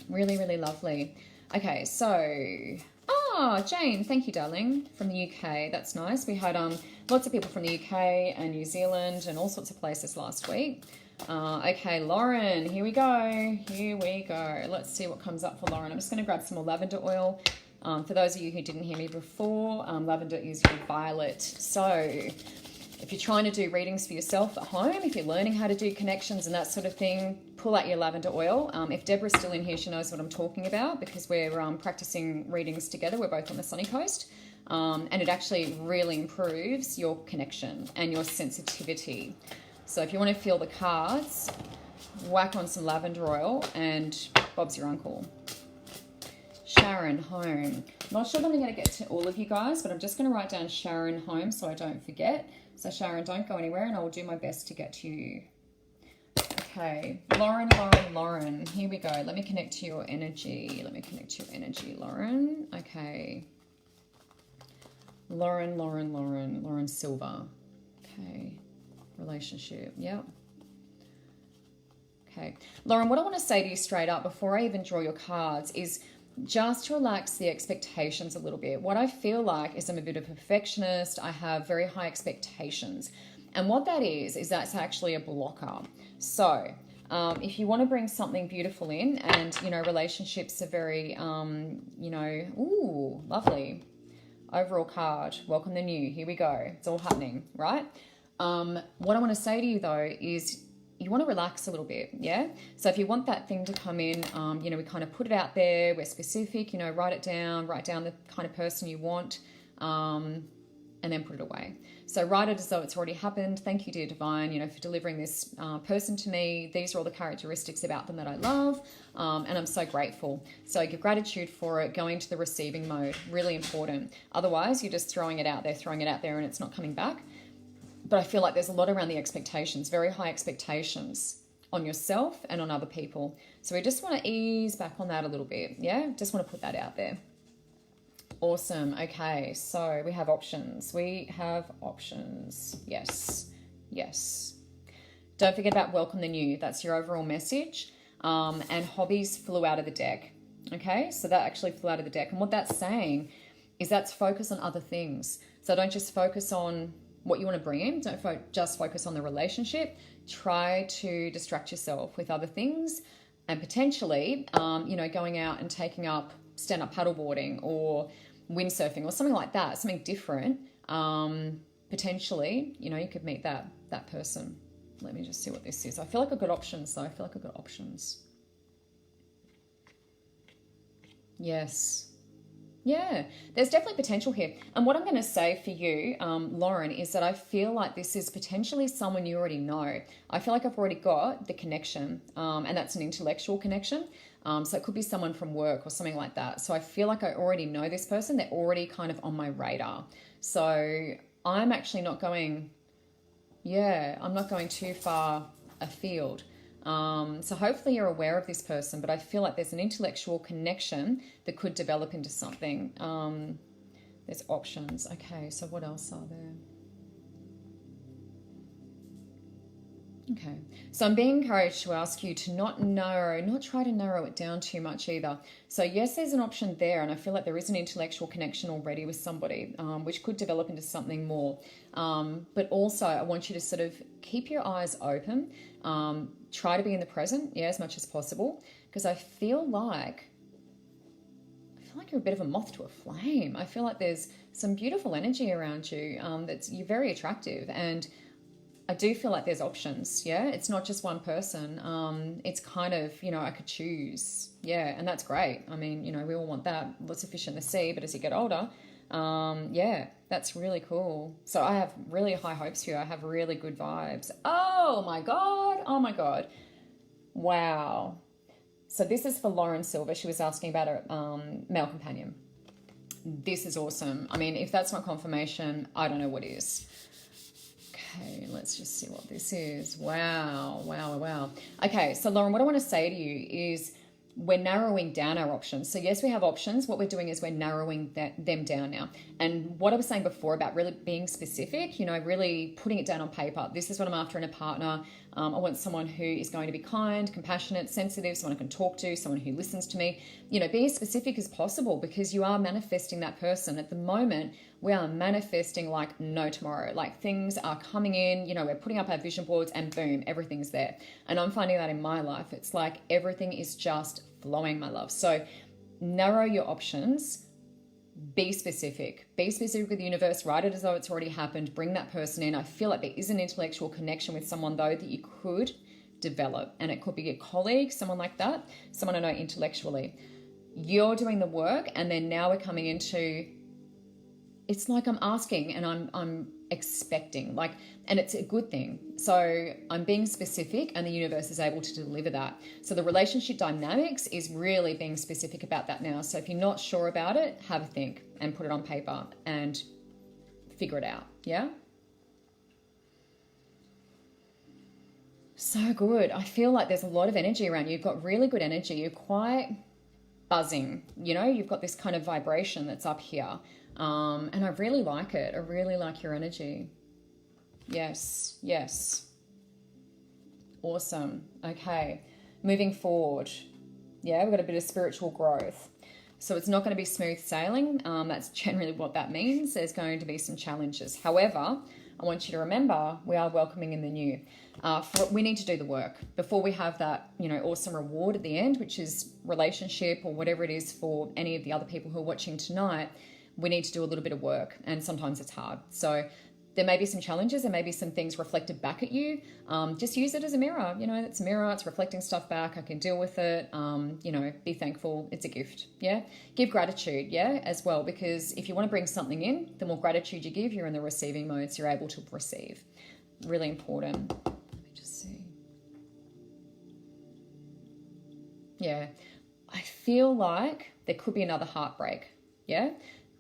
Really, really lovely. Okay, so... Oh, Jane, thank you, darling, from the UK. That's nice. We had lots of people from the UK and New Zealand and all sorts of places last week. Okay, Lauren, here we go. Here we go. Let's see what comes up for Lauren. I'm just going to grab some more lavender oil. For those of you who didn't hear me before, lavender is your violet. So if you're trying to do readings for yourself at home, if you're learning how to do connections and that sort of thing, pull out your lavender oil. If Deborah's still in here, she knows what I'm talking about because we're practicing readings together. We're both on the sunny coast. And it actually really improves your connection and your sensitivity. So if you want to feel the cards, whack on some lavender oil and Bob's your uncle. Sharon, home. Not sure that I'm going to get to all of you guys, but I'm just going to write down Sharon, home, so I don't forget. So Sharon, don't go anywhere and I will do my best to get to you. Okay, Lauren, Lauren, Lauren. Here we go. Let me connect to your energy. Let me connect to your energy, Lauren. Okay. Lauren, Lauren, Lauren. Lauren Silver. Okay. Relationship. Yep. Okay. Lauren, what I want to say to you straight up before I even draw your cards is just to relax the expectations a little bit. What I feel like is I'm a bit of a perfectionist. I have very high expectations. And what that is that's actually a blocker. So if you want to bring something beautiful in and, you know, relationships are very, you know, ooh, lovely. Overall card, welcome the new. Here we go. It's all happening, right? What I want to say to you, though, is you want to relax a little bit, yeah? So if you want that thing to come in, you know, we kind of put it out there. We're specific, you know, write down the kind of person you want, and then put it away. So write it as though it's already happened. Thank you, dear divine, you know, for delivering this person to me. These are all the characteristics about them that I love, and I'm so grateful. So give gratitude for it, going to the receiving mode, really important. Otherwise, you're just throwing it out there, and it's not coming back. But I feel like there's a lot around the expectations, very high expectations on yourself and on other people. So we just want to ease back on that a little bit, yeah? Just want to put that out there. Awesome. Okay, so we have options. Yes. Yes. Don't forget about welcome the new. That's your overall message. And hobbies flew out of the deck. Okay, so that actually flew out of the deck. And what that's saying is that's focus on other things. So don't just focus on what you want to bring in. Don't just focus on the relationship. Try to distract yourself with other things and potentially, you know, going out and taking up stand-up paddleboarding or windsurfing or something like that, something different. Potentially, you know, you could meet that person. Let me just see what this is. I feel like I've got options though. Yes. Yeah, there's definitely potential here. And what I'm going to say for you, Lauren, is that I feel like this is potentially someone you already know. I feel like I've already got the connection, and that's an intellectual connection. So it could be someone from work or something like that. So I feel like I already know this person. They're already kind of on my radar. So I'm actually not going, I'm not going too far afield. So hopefully you're aware of this person, but I feel like there's an intellectual connection that could develop into something. There's options. Okay, so what else are there? Okay, so I'm being encouraged to ask you to not try to narrow it down too much either. So yes, there's an option there, and I feel like there is an intellectual connection already with somebody, which could develop into something more. But also I want you to sort of keep your eyes open, try to be in the present, as much as possible, because I feel like you're a bit of a moth to a flame. I feel like there's some beautiful energy around you, you're very attractive, and I do feel like there's options, It's not just one person. It's kind of, I could choose, and that's great. I mean, we all want that. Lots of fish in the sea, but as you get older, Yeah, that's really cool. So I have really high hopes for you. I have really good vibes. Oh my God. Oh my God. Wow. So this is for Lauren Silver. She was asking about a male companion. This is awesome. I mean, if that's not confirmation, I don't know what is. Okay, let's just see what this is. Wow, wow, wow. Okay, so Lauren, what I want to say to you is we're narrowing down our options. So yes, we have options. What we're doing is we're narrowing them down now. And what I was saying before about really being specific, you know, really putting it down on paper. This is what I'm after in a partner. I want someone who is going to be kind, compassionate, sensitive, someone I can talk to, someone who listens to me. You know, be as specific as possible because you are manifesting that person. At the moment, we are manifesting like no tomorrow. Like things are coming in, you know, we're putting up our vision boards and boom, everything's there. And I'm finding that in my life. It's like everything is just flowing, my love. So narrow your options. Be specific. Be specific with the universe. Write it as though it's already happened. Bring that person in. I feel like there is an intellectual connection with someone, though, that you could develop. And it could be a colleague, someone like that, someone I know intellectually. You're doing the work, and then now we're coming into, it's like I'm asking and I'm expecting, like, and it's a good thing. So I'm being specific and the universe is able to deliver that. So the relationship dynamics is really being specific about that now. So if you're not sure about it, have a think and put it on paper and figure it out. Yeah. So good. I feel like there's a lot of energy around you. You've got really good energy. You're quite buzzing, you know, you've got this kind of vibration that's up here. And I really like it. I really like your energy. Yes, yes. Awesome. Okay, moving forward. Yeah, we've got a bit of spiritual growth. So it's not going to be smooth sailing. That's generally what that means. There's going to be some challenges. However, I want you to remember we are welcoming in the new. We need to do the work before we have that, you know, awesome reward at the end, which is relationship or whatever it is for any of the other people who are watching tonight. We need to do a little bit of work, and sometimes it's hard. So there may be some challenges, there may be some things reflected back at you. Just use it as a mirror. You know, it's a mirror, it's reflecting stuff back. I can deal with it. You know, be thankful. It's a gift. Yeah. Give gratitude. Yeah, as well, because if you want to bring something in, the more gratitude you give, you're in the receiving mode, so you're able to receive. Really important. Let me just see. Yeah. I feel like there could be another heartbreak. Yeah.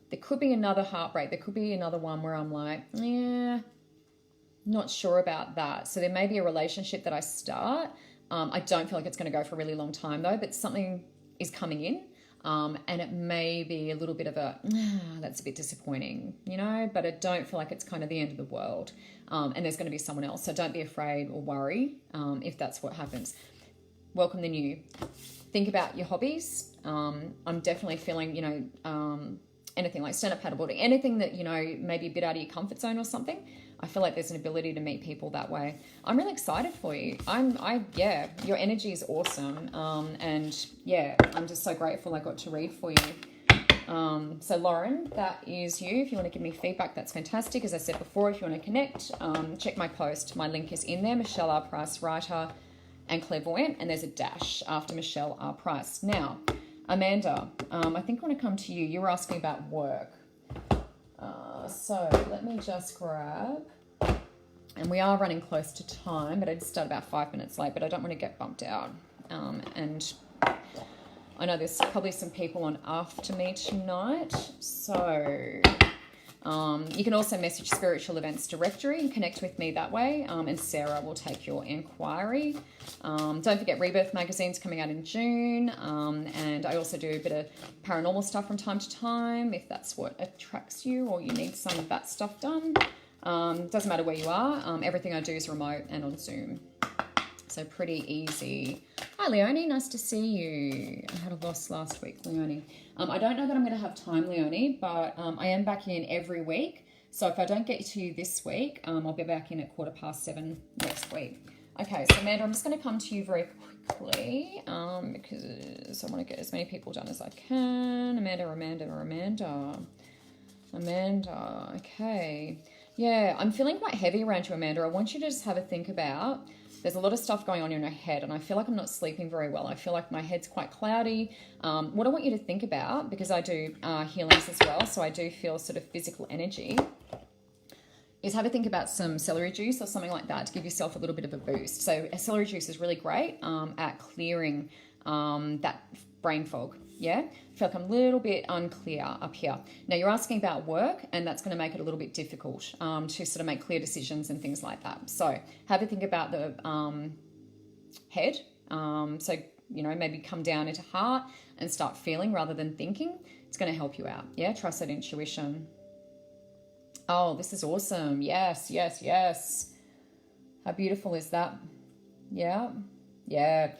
There could be another heartbreak. There could be another one where I'm like, yeah, not sure about that. So there may be a relationship that I start. I don't feel like it's going to go for a really long time though, but something is coming in. And it may be a little bit of a, that's a bit disappointing, you know, but I don't feel like it's kind of the end of the world. And there's going to be someone else. So don't be afraid or worry if that's what happens. Welcome the new. Think about your hobbies. I'm definitely feeling, you know, anything like stand-up paddleboarding, anything that, you know, maybe a bit out of your comfort zone or something. I feel like there's an ability to meet people that way. I'm really excited for you. Yeah, your energy is awesome. And yeah, I'm just so grateful I got to read for you. So Lauren, that is you. If you want to give me feedback, that's fantastic. As I said before, if you want to connect, check my post. My link is in there, Michelle R. Price, writer and clairvoyant, and there's a dash after Michelle R. Price. Now, Amanda, I think I want to come to you. You were asking about work. So let me just grab, and we are running close to time, but I did start about 5 minutes late, but I don't want to get bumped out. And I know there's probably some people on after me tonight. So you can also message Spiritual Events Directory and connect with me that way. And Sarah will take your inquiry. Don't forget Rebirth Magazine's coming out in June. And I also do a bit of paranormal stuff from time to time, if that's what attracts you or you need some of that stuff done. Doesn't matter where you are. Everything I do is remote and on Zoom. So pretty easy. Hi, Leonie. Nice to see you. I had a loss last week, Leonie. I don't know that I'm going to have time, Leonie, but I am back in every week. So if I don't get to you this week, I'll be back in at 7:15 next week. Okay, so Amanda, I'm just going to come to you very quickly because I want to get as many people done as I can. Amanda. Okay. Yeah, I'm feeling quite heavy around you, Amanda. I want you to just have a think about, there's a lot of stuff going on in your head, and I feel like I'm not sleeping very well. I feel like my head's quite cloudy. What I want you to think about, because I do healings as well, so I do feel sort of physical energy, is have a think about some celery juice or something like that to give yourself a little bit of a boost. So celery juice is really great at clearing that brain fog. Yeah, I feel like I'm a little bit unclear up here. Now you're asking about work, and that's going to make it a little bit difficult to sort of make clear decisions and things like that. So have a think about the head. So, you know, maybe come down into heart and start feeling rather than thinking. It's going to help you out. Yeah, trust that intuition. Oh, this is awesome. Yes, yes, yes. How beautiful is that? Yeah, yeah.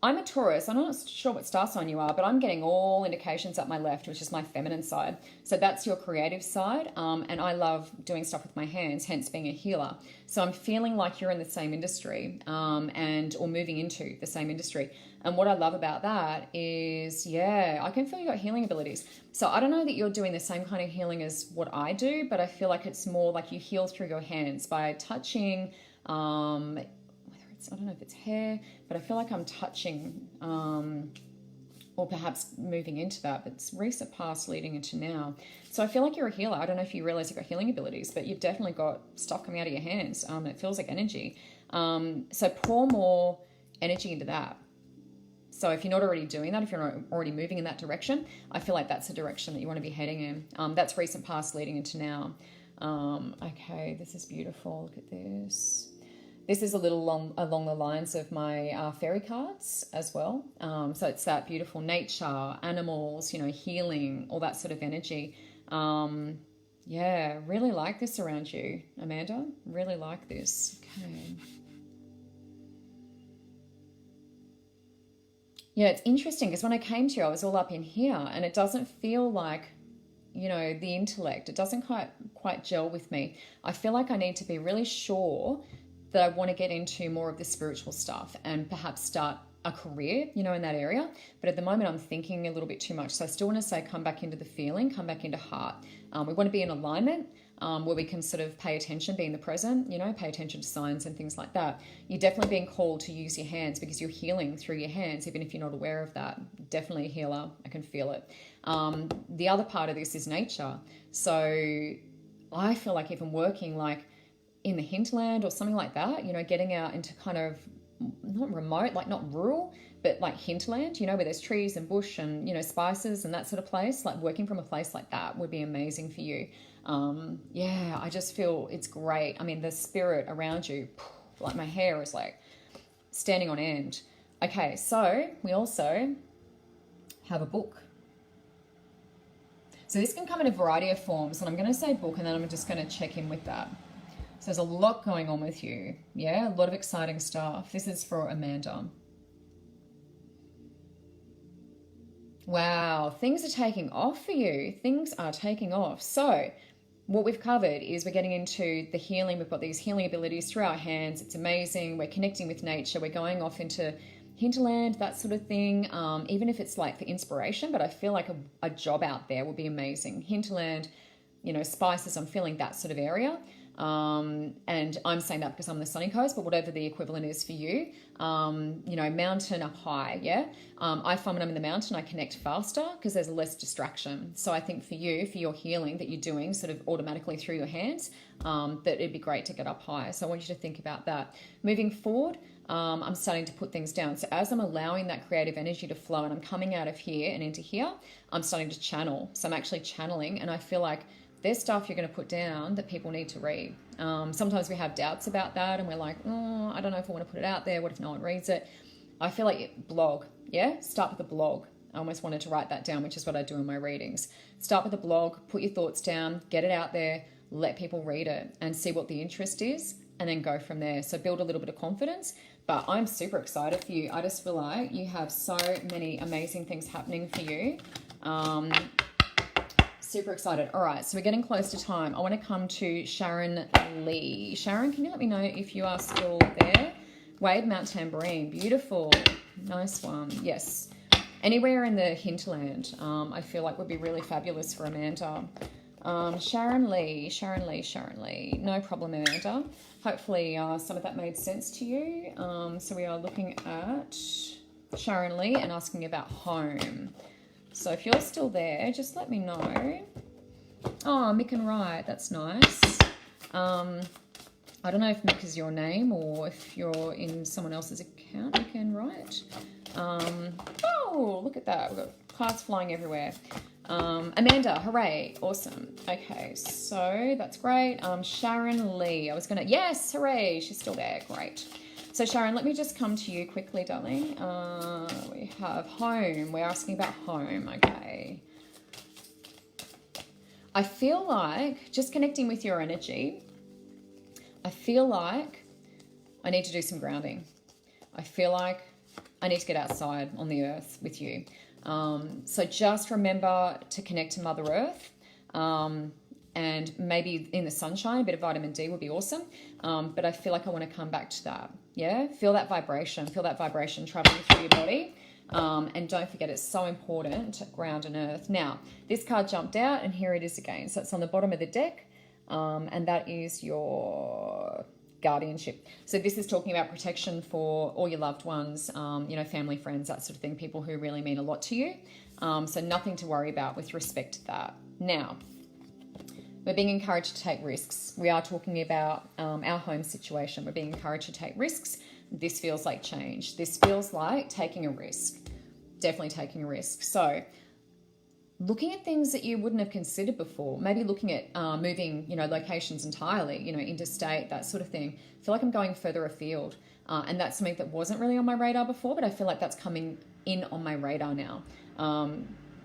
I'm a Taurus. I'm not sure what star sign you are, but I'm getting all indications up my left, which is my feminine side. So that's your creative side. And I love doing stuff with my hands, hence being a healer. So I'm feeling like you're in the same industry or moving into the same industry. And what I love about that is, yeah, I can feel you got healing abilities. So I don't know that you're doing the same kind of healing as what I do, but I feel like it's more like you heal through your hands by touching, I don't know if it's hair, but I feel like I'm touching or perhaps moving into that, but it's recent past leading into now. So I feel like you're a healer. I don't know if you realize you've got healing abilities, but you've definitely got stuff coming out of your hands. It feels like energy. So pour more energy into that. So if you're not already doing that, if you're not already moving in that direction, I feel like that's the direction that you want to be heading in. That's recent past leading into now. Okay, this is beautiful. Look at this. This is a little along the lines of my fairy cards as well. So it's that beautiful nature, animals, you know, healing, all that sort of energy. Yeah, really like this around you, Amanda. Really like this. Okay. Yeah, it's interesting because when I came to you, I was all up in here, and it doesn't feel like, you know, the intellect. It doesn't quite gel with me. I feel like I need to be really sure that I want to get into more of the spiritual stuff and perhaps start a career, you know, in that area. But at the moment, I'm thinking a little bit too much. So I still want to say come back into the feeling, come back into heart. We want to be in alignment where we can sort of pay attention, be in the present, you know, pay attention to signs and things like that. You're definitely being called to use your hands because you're healing through your hands, even if you're not aware of that. Definitely a healer. I can feel it. The other part of this is nature. So I feel like even working like in the hinterland or something like that, you know, getting out into kind of not remote, like not rural, but like hinterland, you know, where there's trees and bush and, you know, spices and that sort of place, like working from a place like that would be amazing for you. Yeah, I just feel it's great. I mean, the spirit around you, like my hair is like standing on end. Okay, so we also have a book. So this can come in a variety of forms, and I'm going to say book, and then I'm just going to check in with that. So there's a lot going on with you. Yeah, a lot of exciting stuff. This is for Amanda. Wow, things are taking off for you. Things are taking off. So what we've covered is we're getting into the healing. We've got these healing abilities through our hands. It's amazing. We're connecting with nature. We're going off into hinterland, that sort of thing. Even if it's like for inspiration, but I feel like a job out there would be amazing. Hinterland, you know, spices, I'm feeling that sort of area. And I'm saying that because I'm the sunny coast, but whatever the equivalent is for you, you know, mountain up high. Yeah. I find when I'm in the mountain, I connect faster because there's less distraction. So I think for you, for your healing that you're doing sort of automatically through your hands, that it'd be great to get up higher. So I want you to think about that. Moving forward, I'm starting to put things down. So as I'm allowing that creative energy to flow and I'm coming out of here and into here, I'm starting to channel. So I'm actually channeling, and I feel like there's stuff you're going to put down that people need to read. Sometimes we have doubts about that and we're like, oh, I don't know if I want to put it out there. What if no one reads it? I feel like blog, yeah? Start with a blog. I almost wanted to write that down, which is what I do in my readings. Start with a blog, put your thoughts down, get it out there, let people read it and see what the interest is, and then go from there. So build a little bit of confidence. But I'm super excited for you. I just feel like you have so many amazing things happening for you. Super excited. All right, so we're getting close to time. I want to come to Sharon Lee. Sharon, can you let me know if you are still there? Wade Mount Tambourine. Beautiful. Nice one. Yes. Anywhere in the hinterland, I feel like would be really fabulous for Amanda. Sharon Lee. No problem, Amanda. Hopefully some of that made sense to you. So we are looking at Sharon Lee and asking about home. So if you're still there, just let me know. Oh, Mick and Wright, that's nice. I don't know if Mick is your name or if you're in someone else's account, Mick and Wright. Oh, look at that. We've got cards flying everywhere. Amanda, hooray. Awesome. Okay, so that's great. Sharon Lee. Yes, hooray. She's still there. Great. So Sharon, let me just come to you quickly, darling. We have home. We're asking about home. Okay. I feel like, just connecting with your energy, I feel like I need to do some grounding. I feel like I need to get outside on the earth with you. So just remember to connect to Mother Earth, and maybe in the sunshine, a bit of vitamin D would be awesome. But I feel like I want to come back to that. Yeah, feel that vibration traveling through your body. And don't forget, it's so important to ground and earth. Now, this card jumped out and here it is again. So it's on the bottom of the deck, and that is your guardianship. So this is talking about protection for all your loved ones, family, friends, that sort of thing, people who really mean a lot to you. So nothing to worry about with respect to that. Now, we're being encouraged to take risks. We are talking about our home situation. We're being encouraged to take risks. This feels like change. This feels like taking a risk. Definitely taking a risk. So looking at things that you wouldn't have considered before, maybe looking at moving, locations entirely, interstate, that sort of thing. I feel like I'm going further afield. And that's something that wasn't really on my radar before, but I feel like that's coming in on my radar now.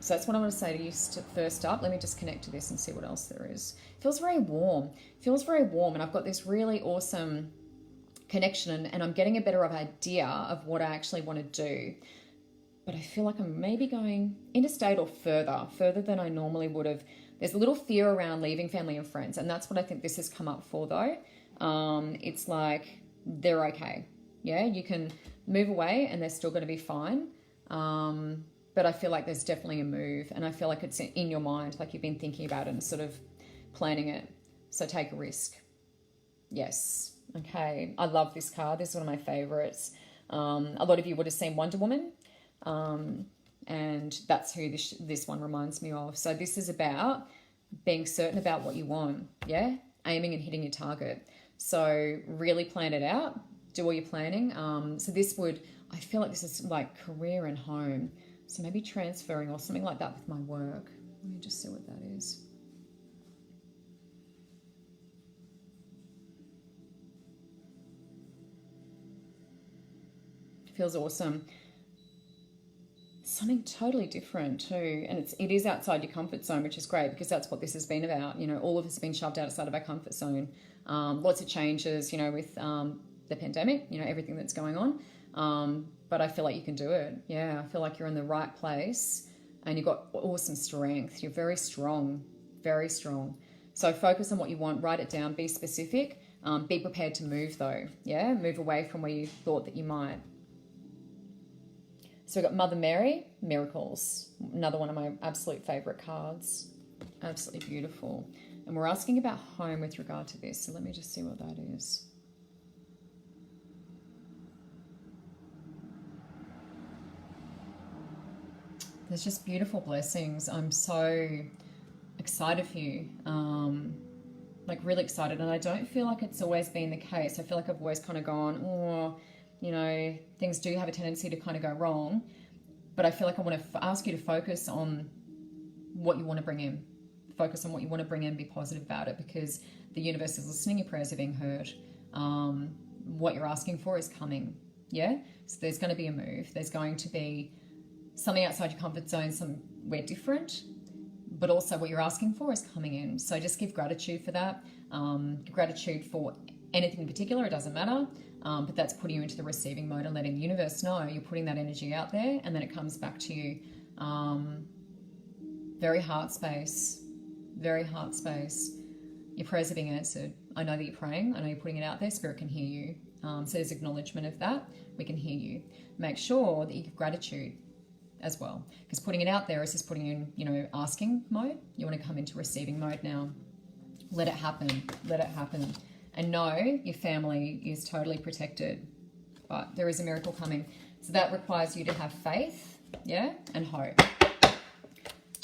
So that's what I want to say to you first up. Let me just connect to this and see what else there is. It feels very warm. And I've got this really awesome connection, and I'm getting a better idea of what I actually want to do. But I feel like I'm maybe going interstate or further than I normally would have. There's a little fear around leaving family and friends, and that's what I think this has come up for, though. It's like they're okay. Yeah, you can move away and they're still going to be fine. But I feel like there's definitely a move, and I feel like it's in your mind, like you've been thinking about it and sort of planning it. So take a risk. Yes. Okay. I love this card. This is one of my favorites. A lot of you would have seen Wonder Woman. And that's who this one reminds me of. So this is about being certain about what you want. Yeah. Aiming and hitting your target. So really plan it out. Do all your planning. So I feel like this is like career and home. So maybe transferring or something like that with my work. Let me just see what that is. It feels awesome. Something totally different too, and it is outside your comfort zone, which is great because that's what this has been about. All of us have been shoved outside of our comfort zone. Lots of changes, with the pandemic, everything that's going on. But I feel like you can do it. Yeah, I feel like you're in the right place, and you've got awesome strength. You're very strong, very strong. So focus on what you want. Write it down. Be specific. Be prepared to move though. Yeah, move away from where you thought that you might. So we've got Mother Mary, Miracles, another one of my absolute favourite cards. Absolutely beautiful. And we're asking about home with regard to this. So let me just see what that is. There's just beautiful blessings. I'm so excited for you. Really excited. And I don't feel like it's always been the case. I feel like I've always kind of gone, things do have a tendency to kind of go wrong, but I feel like I want to ask you to focus on what you want to bring in. Focus on what you want to bring in, be positive about it, because the universe is listening, your prayers are being heard. What you're asking for is coming, yeah? So there's going to be a move. There's going to be something outside your comfort zone, somewhere different, but also what you're asking for is coming in. So just give gratitude for that. Give gratitude for anything in particular, it doesn't matter. But that's putting you into the receiving mode and letting the universe know you're putting that energy out there, and then it comes back to you. Very heart space. Very heart space. Your prayers are being answered. I know that you're praying. I know you're putting it out there. Spirit can hear you. So there's acknowledgement of that. We can hear you. Make sure that you give gratitude as well. Because putting it out there is just putting you in, you know, asking mode. You want to come into receiving mode now. Let it happen. Let it happen. And know your family is totally protected. But there is a miracle coming. So that requires you to have faith, yeah, and hope.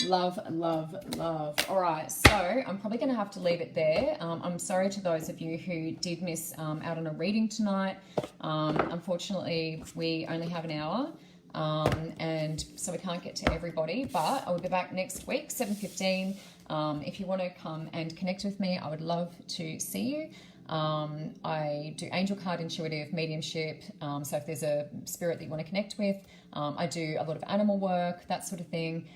Love, love, love. All right, so I'm probably going to have to leave it there. I'm sorry to those of you who did miss out on a reading tonight. Unfortunately, we only have an hour, and so we can't get to everybody, but I will be back next week, 7:15. If you want to come and connect with me, I would love to see you. I do angel card intuitive mediumship, so if there's a spirit that you want to connect with, I do a lot of animal work, that sort of thing.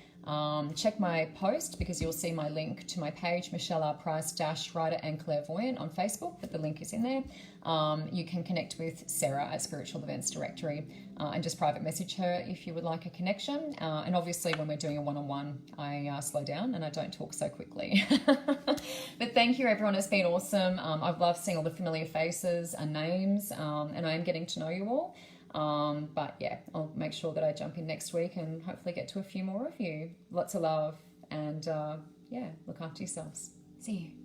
Check my post because you'll see my link to my page, Michelle R. Price - Writer and Clairvoyant on Facebook, but the link is in there. You can connect with Sarah at Spiritual Events Directory and just private message her if you would like a connection. And obviously when we're doing a one-on-one, I slow down and I don't talk so quickly. But thank you everyone, it's been awesome. I've loved seeing all the familiar faces and names, and I am getting to know you all. But yeah, I'll make sure that I jump in next week and hopefully get to a few more of you. Lots of love and yeah, look after yourselves. See you.